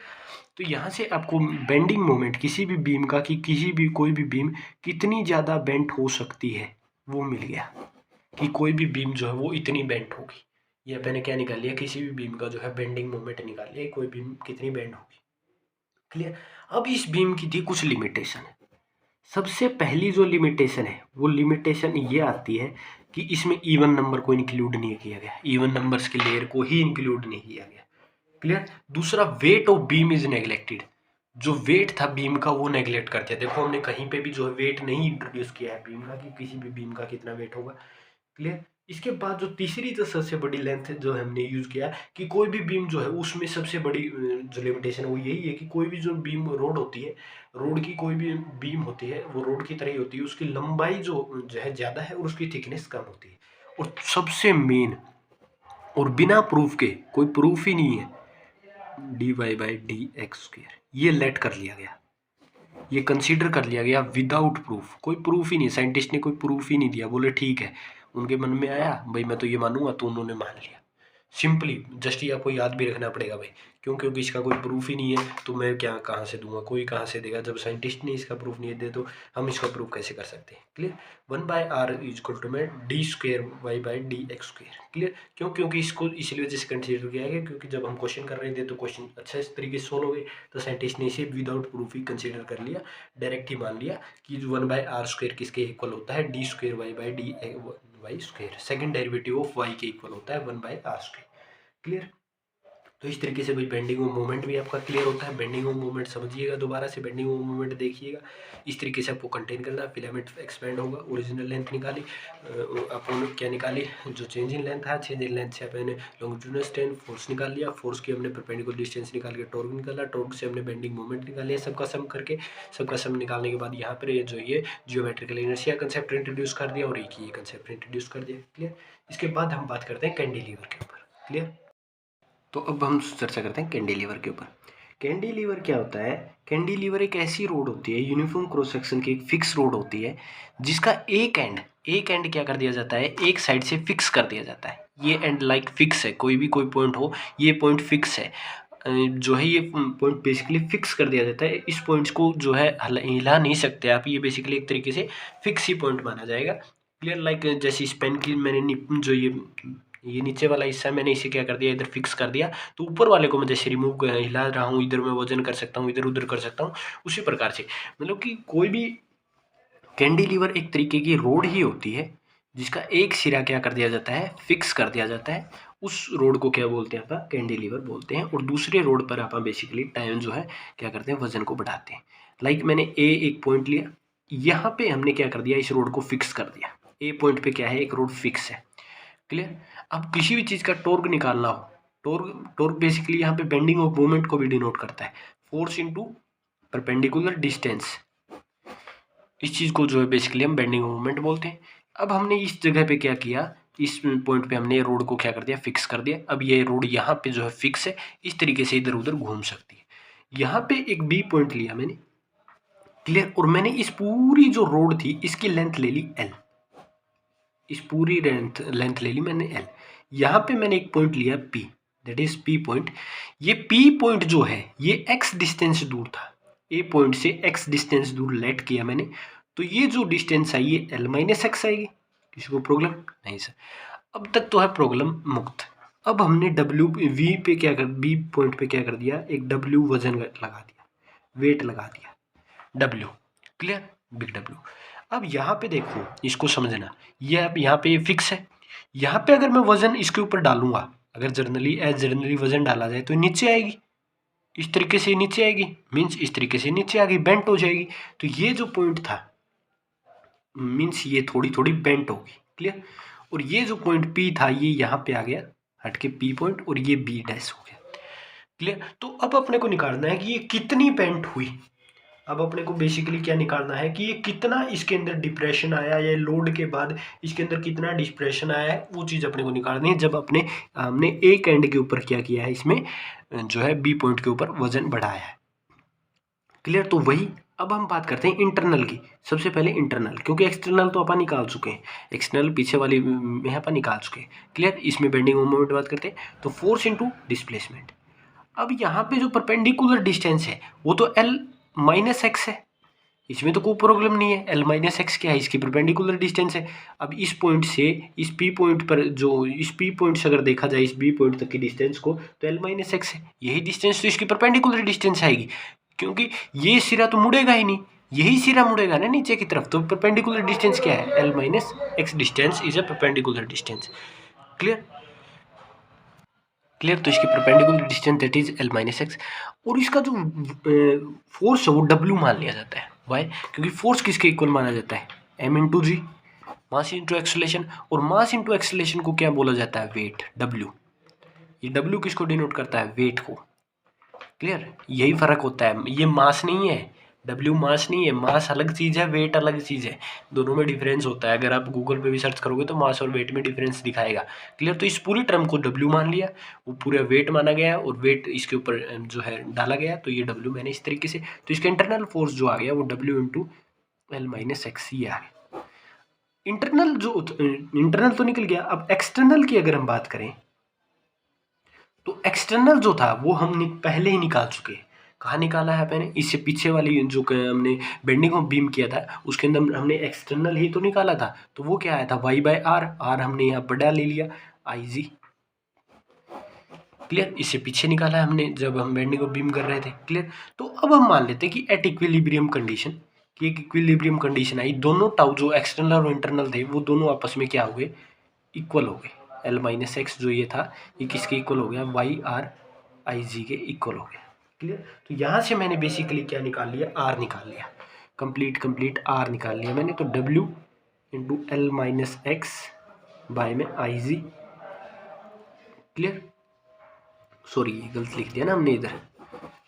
तो यहाँ से आपको बेंडिंग मोमेंट किसी भी बीम का, कि किसी भी कोई भी बीम कितनी ज़्यादा बेंट हो सकती है वो मिल गया, कि कोई भी बीम जो है वो इतनी बेंट होगी, ये मैंने क्या निकाल लिया, किसी भी बीम का जो है बेंडिंग मोमेंट निकाल लिया, कोई बीम कितनी बेंड होगी, क्लियर। अब इस बीम की थी कुछ लिमिटेशन है। सबसे पहली जो लिमिटेशन है वो लिमिटेशन ये आती है कि इसमें इवन नंबर को इंक्लूड नहीं किया गया, इवन नंबर्स के लेयर को ही इंक्लूड नहीं किया गया, क्लियर। दूसरा, weight of beam is neglected, जो वेट था बीम का वो नेग्लेक्ट कर दिया। देखो हमने कहीं पे भी जो है वेट नहीं इंट्रोड्यूस किया है बीम का, कि किसी भी बीम का कितना वेट होगा, क्लियर। इसके बाद जो तीसरी जो सबसे बड़ी लेंथ जो हमने यूज किया, कि कोई भी बीम जो है उसमें सबसे बड़ी जो लिमिटेशन वो यही है कि कोई भी जो बीम रोड होती है, रोड की कोई भी बीम होती है वो रोड की तरह ही होती है, उसकी लंबाई जो है ज़्यादा है और उसकी थिकनेस कम होती है। और सबसे मेन और बिना प्रूफ के, कोई प्रूफ ही नहीं है, D Y by D X square, ये लेट कर लिया गया, ये कंसीडर कर लिया गया विदाउट प्रूफ, कोई प्रूफ ही नहीं, साइंटिस्ट ने कोई प्रूफ ही नहीं दिया, बोले ठीक है, उनके मन में आया भाई मैं तो ये मानूंगा, तो उन्होंने मान लिया, सिंपली। जस्ट ये आपको याद भी रखना पड़ेगा भाई, क्यों, क्योंकि इसका कोई प्रूफ ही नहीं है तो मैं क्या कहाँ से दूंगा, कोई कहाँ से देगा, जब साइंटिस्ट ने इसका प्रूफ नहीं दे तो हम इसका प्रूफ कैसे कर सकते हैं, clear. 1/r is equal to में D square Y by D X square, clear. क्यों, क्योंकि इसको इसलिए वजह से कंसिडर किया गया क्योंकि जब हम क्वेश्चन कर रहे थे तो क्वेश्चन अच्छा इस तरीके से सोल्व हो गए, तो साइंटिस्ट ने इसे विदाउट प्रूफ ही कंसिडर कर लिया, डायरेक्ट ही मान लिया कि 1/r स्क्वेयर किसके इक्वल होता है, D square Y by D Y square, second derivative of Y के इक्वल होता है 1/r स्क्वेयर, क्लियर। तो इस तरीके से भाई बेंडिंग ऑफ मोमेंट भी आपका क्लियर होता है। बेंडिंग ऑफ मोमेंट समझिएगा, दोबारा से बेंडिंग ऑफ मोमेंट देखिएगा। इस तरीके से आपको कंटेन करना, फिलामेंट एक्सपेंड होगा, ओरिजिनल लेंथ निकाली, अपन क्या निकाली, जो चेंज इन लेंथ है, चेंज इन लेंथ से अपने लॉन्गिट्यूडिनल स्ट्रेन, फोर्स निकाल लिया, फोर्स की हमने परपेंडिकुलर डिस्टेंस निकाल के टॉर्क निकाला, टॉर्क से हमने बेंडिंग मोमेंट निकाल लिया, सबका सम करके, सबका सम निकालने के बाद यहाँ पर ये जो ये जियोमेट्रिकल इनर्शिया कंसेप्ट इंट्रोड्यूस कर दिया और एक ये कंसेप्ट इंट्रोड्यूस कर दिया। क्लियर। इसके बाद हम बात करते हैं कैंटिलीवर के ऊपर। क्लियर। तो अब हम चर्चा करते हैं कैंटिलीवर के ऊपर। कैंटिलीवर क्या होता है? कैंटिलीवर एक ऐसी रोड होती है, यूनिफॉर्म क्रॉस सेक्शन की एक फिक्स रोड होती है, जिसका एक एंड क्या कर दिया जाता है, एक साइड से फिक्स कर दिया जाता है। ये एंड लाइक फिक्स है, कोई भी कोई पॉइंट हो, ये पॉइंट फिक्स है, जो है ये पॉइंट बेसिकली फिक्स कर दिया जाता है। इस पॉइंट्स को जो है हिला नहीं सकते आप, ये बेसिकली एक तरीके से फिक्स ही पॉइंट माना जाएगा। क्लियर। लाइक जैसे इस पेन की मैंने जो ये नीचे वाला हिस्सा मैंने इसे क्या कर दिया, इधर फिक्स कर दिया, तो ऊपर वाले को मैं जैसे रिमूव हिला रहा हूँ, इधर मैं वजन कर सकता हूँ, इधर उधर कर सकता हूँ, उसी प्रकार से मतलब कि कोई भी कैंटिलीवर एक तरीके की रोड ही होती है, जिसका एक सिरा क्या कर दिया जाता है, फिक्स कर दिया जाता है। उस रोड को क्या बोलते हैं आप, कैंटिलीवर बोलते हैं। और दूसरे रोड पर आप बेसिकली टाइम जो है क्या करते हैं, वजन को बढ़ाते हैं। लाइक मैंने एक पॉइंट लिया, यहाँ पे हमने क्या कर दिया, इस रोड को फिक्स कर दिया। ए पॉइंट पे क्या है, एक रोड फिक्स है। क्लियर। अब किसी भी चीज़ का टॉर्क निकालना हो, टॉर्क बेसिकली यहाँ पे बेंडिंग ऑफ मोमेंट को भी डिनोट करता है, फोर्स इनटू परपेंडिकुलर डिस्टेंस। इस चीज़ को जो है बेसिकली हम बेंडिंग ऑफ मोमेंट बोलते हैं। अब हमने इस जगह पे क्या किया, इस पॉइंट पे हमने रोड को क्या कर दिया, फिक्स कर दिया। अब ये रोड यहाँ पे जो है फिक्स है, इस तरीके से इधर उधर घूम सकती है। यहाँ पे एक बी पॉइंट लिया मैंने। क्लियर। और मैंने इस पूरी जो रोड थी इसकी लेंथ ले ली एल, इस पूरी लेंथ ले ली मैंने एल। यहाँ पे मैंने एक पॉइंट लिया P, that is P point. ये पी पॉइंट जो है ये एक्स डिस्टेंस दूर था, ए पॉइंट से एक्स डिस्टेंस दूर लेट किया मैंने, तो ये जो डिस्टेंस आई ये एल माइनस एक्स आएगी। किसी को प्रॉब्लम नहीं सर, अब तक तो है प्रॉब्लम मुक्त। अब हमने डब्ल्यू वी पे क्या कर, बी पॉइंट पे क्या कर दिया, एक डब्ल्यू वजन लगा दिया, वेट लगा दिया, डब्ल्यू। Clear, big W. अब यहाँ पे देखो, इसको समझना, ये अब यहाँ पे फिक्स है। यहाँ पे अगर मैं वजन इसके ऊपर डालूंगा, अगर जनरली वजन डाला जाए तो नीचे आएगी, इस तरीके से नीचे आएगी, मीन्स इस तरीके से नीचे आ गई, बेंट हो जाएगी। तो ये जो पॉइंट था मीन्स ये थोड़ी थोड़ी बेंट होगी। क्लियर। और ये जो पॉइंट पी था ये यहाँ पे आ गया हट के पी पॉइंट, और ये बी डैश हो गया। क्लियर। तो अब अपने को निकालना है कि ये कितनी बेंट हुई। अब अपने को बेसिकली क्या निकालना है कि ये कितना इसके अंदर डिप्रेशन आया, या लोड के बाद इसके अंदर कितना डिप्रेशन आया है, वो चीज़ अपने को निकालनी है। जब हमने एक एंड के ऊपर क्या किया है, इसमें जो है बी पॉइंट के ऊपर वजन बढ़ाया है। क्लियर। तो वही अब हम बात करते हैं इंटरनल की। सबसे पहले इंटरनल, क्योंकि एक्सटर्नल तो अपन निकाल चुके हैं, एक्सटर्नल पीछे वाली में अपन निकाल चुके हैं। क्लियर। इसमें बेंडिंग मोमेंट बात करते हैं, तो फोर्स इंटू डिस्प्लेसमेंट। अब यहाँ पे जो परपेंडिकुलर डिस्टेंस है वो तो एल माइनस एक्स है, इसमें तो कोई प्रॉब्लम नहीं है। एल माइनस एक्स क्या है, इसकी परपेंडिकुलर डिस्टेंस है। अब इस पॉइंट से इस पी पॉइंट पर, जो इस पी पॉइंट से अगर देखा जाए इस बी पॉइंट तक की डिस्टेंस को, तो एल माइनस एक्स है, यही डिस्टेंस तो इसकी परपेंडिकुलर डिस्टेंस आएगी, क्योंकि ये सिरा तो मुड़ेगा ही नहीं, यही सिरा मुड़ेगा ना नीचे की तरफ। तो परपेंडिकुलर डिस्टेंस क्या है, L minus x distance is a perpendicular distance. Clear. Clear. तो इसकी perpendicular distance that is L minus x. और इसका जो फोर्स है वो डब्ल्यू मान लिया जाता है। वाई? क्योंकि फोर्स किसके इक्वल माना जाता है, एम इंटू जी, मास इंटू एक्सेलरेशन। और मास इंटू एक्सेलरेशन को क्या बोला जाता है, वेट, डब्ल्यू। ये डब्ल्यू किसको डिनोट करता है, वेट को। क्लियर। यही फर्क होता है, ये मास नहीं है, डब्ल्यू मास नहीं है, मास अलग चीज़ है, वेट अलग चीज़ है, दोनों में डिफरेंस होता है। अगर आप गूगल पे भी सर्च करोगे तो मास और वेट में डिफरेंस दिखाएगा। क्लियर। तो इस पूरी टर्म को डब्ल्यू मान लिया, वो पूरा वेट माना गया, और वेट इसके ऊपर जो है डाला गया, तो ये डब्ल्यू मैंने इस तरीके से, तो इसका इंटरनल फोर्स जो आ गया वो W into L minus X ही आ गया। इंटरनल तो निकल गया। अब एक्सटर्नल की अगर हम बात करें, तो एक्सटर्नल जो था वो हम पहले ही निकाल चुके हैं। कहाँ निकाला है मैंने, इससे पीछे वाली जो हमने बेंडिंग ऑफ बीम किया था उसके अंदर हमने एक्सटर्नल ही तो निकाला था। तो वो क्या आया था, वाई बाय आर, आर हमने यहाँ बड़ा ले लिया, आई जी। क्लियर। इससे पीछे निकाला है हमने जब हम बेंडिंग ऑफ बीम कर रहे थे। क्लियर। तो अब हम मान लेते हैं कि एट इक्विलिब्रियम कंडीशन, कि एक इक्विलिब्रियम कंडीशन आई, दोनों टाउ जो एक्सटर्नल और इंटरनल थे वो दोनों आपस में क्या हो गए, इक्वल हो गए। एल माइनस एक्स जो ये था ये किसके इक्वल हो गया, वाई आर आई जी के इक्वल हो गया। क्लियर। तो यहाँ से मैंने बेसिकली क्या निकाल लिया, आर निकाल लिया, कंप्लीट आर निकाल लिया मैंने। तो W into L minus X by में आई जी। क्लियर। सॉरी ये गलत लिख दिया ना हमने, इधर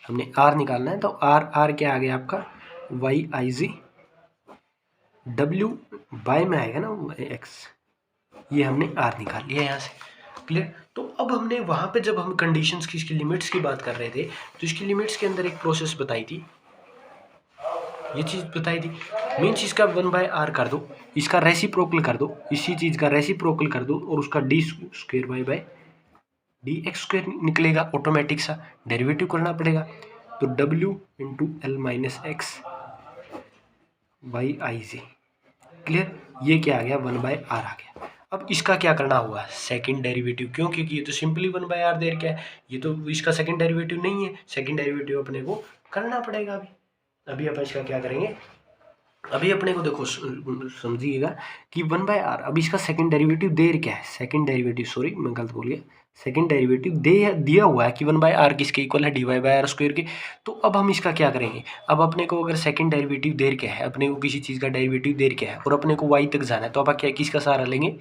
हमने आर निकालना है, तो आर क्या आ गया आपका, Y I ji, W bye में आएगा ना एक्स, ये हमने आर निकाल लिया यहाँ से। क्लियर। तो अब हमने वहाँ पे जब हम कंडीशंस की, इसकी लिमिट्स की बात कर रहे थे, तो इसकी लिमिट्स के अंदर एक प्रोसेस बताई थी, ये चीज़ बताई थी, मेन चीज़ का 1/r कर दो, इसका रेसिप्रोकल कर दो, इसी चीज़ का रेसिप्रोकल कर दो, और उसका D square Y by D X square निकलेगा, ऑटोमेटिक सा डेरिवेटिव करना पड़ेगा। तो W into L minus X Y I G. Clear. ये क्या आ गया, 1/r आ गया। अब इसका क्या करना होगा, सेकंड डेरिवेटिव, क्यों, क्योंकि ये तो सिंपली 1/r दे रखा है, ये तो इसका सेकंड डेरिवेटिव नहीं है, सेकंड डेरिवेटिव अपने को करना पड़ेगा। अभी अपन इसका क्या करेंगे, अभी अपने को देखो समझिएगा कि 1/r, अब इसका सेकंड डेरिवेटिव दे क्या है, सेकंड डेरिवेटिव, सॉरी मैं गलत बोल गया, सेकंड डेरिवेटिव दिया हुआ है कि 1/r किसके इक्वल है, dy/r स्क्वायर के। तो अब हम इसका क्या करेंगे, अब अपने को अगर सेकंड डेरिवेटिव देर क्या है, अपने को किसी चीज़ का डेरिवेटिव देर क्या है, और अपने को y तक जाना है, तो अब क्या किसका सहारा लेंगे,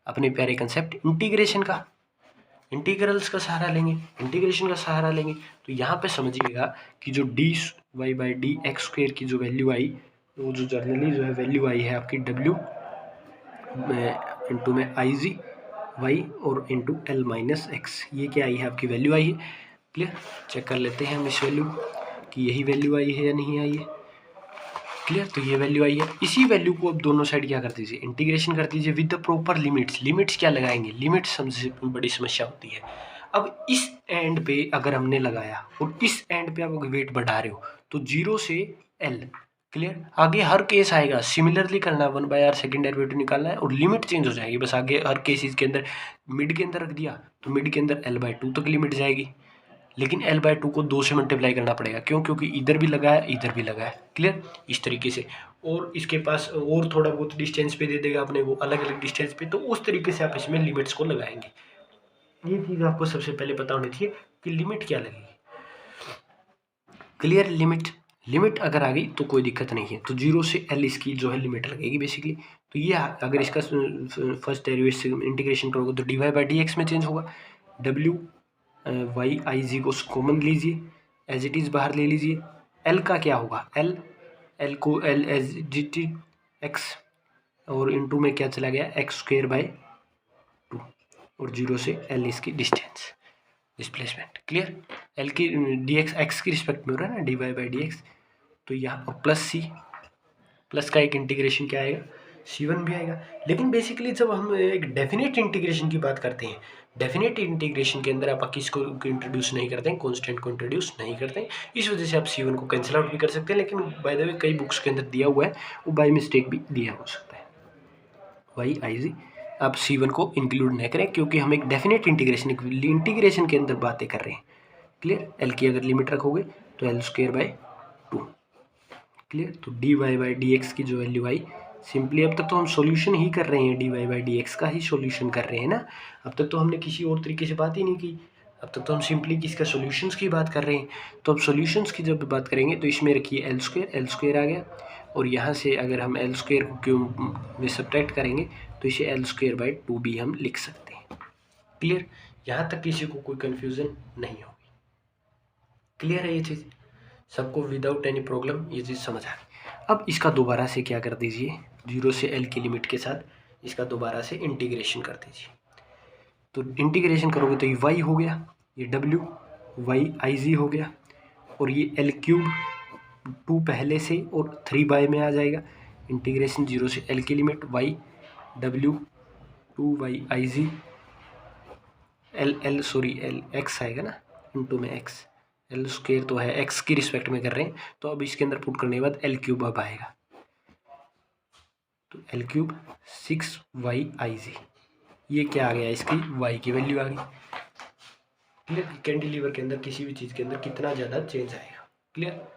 अपने प्यारे कंसेप्ट इंटीग्रेशन का, इंटीग्रल्स का सहारा लेंगे, इंटीग्रेशन का सहारा लेंगे। तो यहाँ पे समझिएगा कि जो dy by D x square की जो वैल्यू आई, वो जो जनरली जो है वैल्यू आई है आपकी डब्ल्यू इंटू में आई जी वाई और इंटू एल माइनस एक्स, ये क्या आई है आपकी वैल्यू आई है। क्लियर। चेक कर लेते हैं हम इस वैल्यू कि यही वैल्यू आई है या नहीं आई है। क्लियर। तो ये वैल्यू आई है, इसी वैल्यू को अब दोनों साइड क्या कर दीजिए, इंटीग्रेशन कर दीजिए with the proper limits. Limits क्या लगाएंगे, लिमिट्स हमसे बड़ी समस्या होती है। अब इस एंड पे अगर हमने लगाया और इस एंड पे आप वेट बढ़ा रहे हो, तो 0 से L। क्लियर। आगे हर केस आएगा सिमिलरली करना, 1/r सेकंड डेरिवेटिव निकालना है और लिमिट चेंज हो जाएगी, बस आगे हर केसेस के अंदर मिड के अंदर रख दिया, तो मिड के अंदर L/2 तक लिमिट जाएगी, लेकिन L/2 को 2 से मल्टीप्लाई करना पड़ेगा, क्यों, क्योंकि इधर भी लगा है इधर भी लगा है। क्लियर। इस तरीके से, और इसके पास और थोड़ा बहुत डिस्टेंस पे दे देगा अपने वो अलग अलग डिस्टेंस पे, तो उस तरीके से आप इसमें लिमिट्स को लगाएंगे। ये चीज़ आपको सबसे पहले पता होनी चाहिए कि लिमिट क्या लगेगी। क्लियर। लिमिट अगर आ गई तो कोई दिक्कत नहीं है, तो 0 से L इसकी जो है लिमिट लगेगी बेसिकली। तो ये अगर इसका फर्स्ट डेरिवेटिव से इंटीग्रेशन करोगे तो dy/dx में चेंज होगा, डब्ल्यू वाई आई जी को कॉमन लीजिए, एज इट इज़ बाहर ले लीजिए, L का क्या होगा, L को L as it is X, और इंटू में क्या चला गया एक्स स्क्वेयर बाय 2, और 0 से L इसकी डिस्टेंस, डिस्प्लेसमेंट। क्लियर। L की dx एक्स की रिस्पेक्ट में हो रहा है ना, dy/dx, तो यहाँ प्लस सी, प्लस का एक इंटीग्रेशन क्या आएगा, C1 भी आएगा। लेकिन बेसिकली जब हम एक डेफिनेट इंटीग्रेशन की बात करते हैं, डेफिनेट इंटीग्रेशन के अंदर आप किसको इंट्रोड्यूस नहीं करते हैं, कांस्टेंट को इंट्रोड्यूस नहीं करते हैं, इस वजह से आप C1 को कैंसिल आउट भी कर सकते हैं। लेकिन बाय द वे कई बुक्स के अंदर दिया हुआ है, वो बाय मिस्टेक भी दिया हो सकता है, वाई आई जी आप C1 को इंक्लूड नहीं करें, क्योंकि हम एक डेफिनेट इंटीग्रेशन के अंदर बातें कर रहे हैं। क्लियर। L की अगर लिमिट रखोगे तो L²/2। क्लियर। तो dy/dx की जो वैल्यू आई, सिंपली अब तक तो हम सॉल्यूशन ही कर रहे हैं, dy/dx का ही सॉल्यूशन कर रहे हैं ना, अब तक तो हमने किसी और तरीके से बात ही नहीं की, अब तक तो हम सिंपली किसका सॉल्यूशंस की बात कर रहे हैं। तो अब सॉल्यूशंस की जब बात करेंगे तो इसमें रखिए L² आ गया, और यहाँ से अगर हम L² को क्यों में सब्ट्रैक्ट करेंगे तो इसे L²/2 भी हम लिख सकते हैं। क्लियर। यहाँ तक किसी को कोई कन्फ्यूज़न नहीं होगी। क्लियर है ये चीज़ सबको, विदाउट एनी प्रॉब्लम ये चीज़ समझ आ गई। अब इसका दोबारा से क्या कर दीजिए, 0 से L की लिमिट के साथ इसका दोबारा से इंटीग्रेशन कर दीजिए। तो इंटीग्रेशन करोगे तो ये y हो गया, ये w वाई आई जी हो गया, और ये L³ 2 पहले से और 3 में आ जाएगा। इंटीग्रेशन 0 से L की limit y w 2 Y I ji L x आएगा ना, इंटू में x, L² तो है x की रिस्पेक्ट में कर रहे हैं, तो अब इसके अंदर पुट करने के बाद L³ अब आएगा, तो L³ 6yij, ये क्या आ गया, इसकी y की वैल्यू आ गई। क्लियर। कैंटिलीवर के अंदर किसी भी चीज़ के अंदर कितना ज़्यादा चेंज आएगा। क्लियर।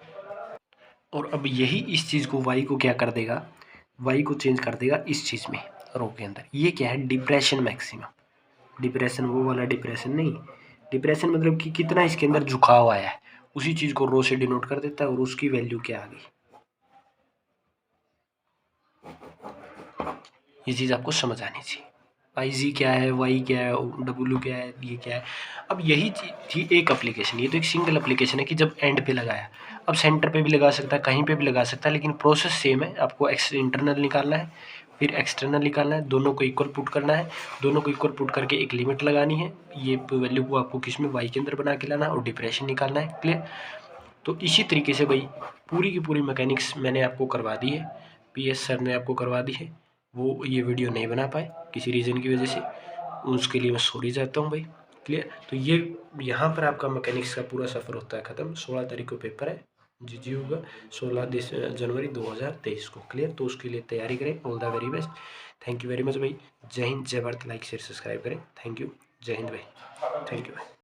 और अब यही इस चीज़ को y को क्या कर देगा, y को चेंज कर देगा इस चीज़ में, रो के अंदर। ये क्या है, डिप्रेशन मैक्सिमम, डिप्रेशन वो वाला डिप्रेशन नहीं, डिप्रेशन मतलब कि कितना इसके अंदर झुकाव आया है, उसी चीज़ को रो से डिनोट कर देता है और उसकी वैल्यू क्या आ गई। ये चीज़ आपको समझ आनी चाहिए। आई जी क्या है, वाई क्या है, डब्ल्यू क्या है, ये क्या है। अब यही थी एक एप्लीकेशन, ये तो एक सिंगल एप्लीकेशन है कि जब एंड पे लगाया। अब सेंटर पे भी लगा सकता है, कहीं पे भी लगा सकता है, लेकिन प्रोसेस सेम है। आपको इंटरनल निकालना है, फिर एक्सटर्नल निकालना है, दोनों को इक्वल पुट करना है, दोनों को इक्वल पुट करके एक लिमिट लगानी है। ये वैल्यू को आपको किस में, वाई के अंदर बना के लाना है और डिप्रेशन निकालना है। क्लियर। तो इसी तरीके से भाई पूरी की पूरी मैकेनिक्स मैंने आपको करवा दी है, PS सर ने आपको करवा दी है। वो ये वीडियो नहीं बना पाए किसी रीज़न की वजह से, उसके लिए मैं सॉरी चाहता हूँ भाई। क्लियर। तो ये यहाँ पर आपका मैकेनिक्स का पूरा सफ़र होता है ख़त्म। 16 तारीख को पेपर है, जी होगा 16 जनवरी 2023 को। क्लियर। तो उसके लिए तैयारी करें। All the very best. Thank you very much भाई। जय हिंद, जय भारत। लाइक शेयर सब्सक्राइब करें। Thank you. जय हिंद भाई। थैंक यू भाई।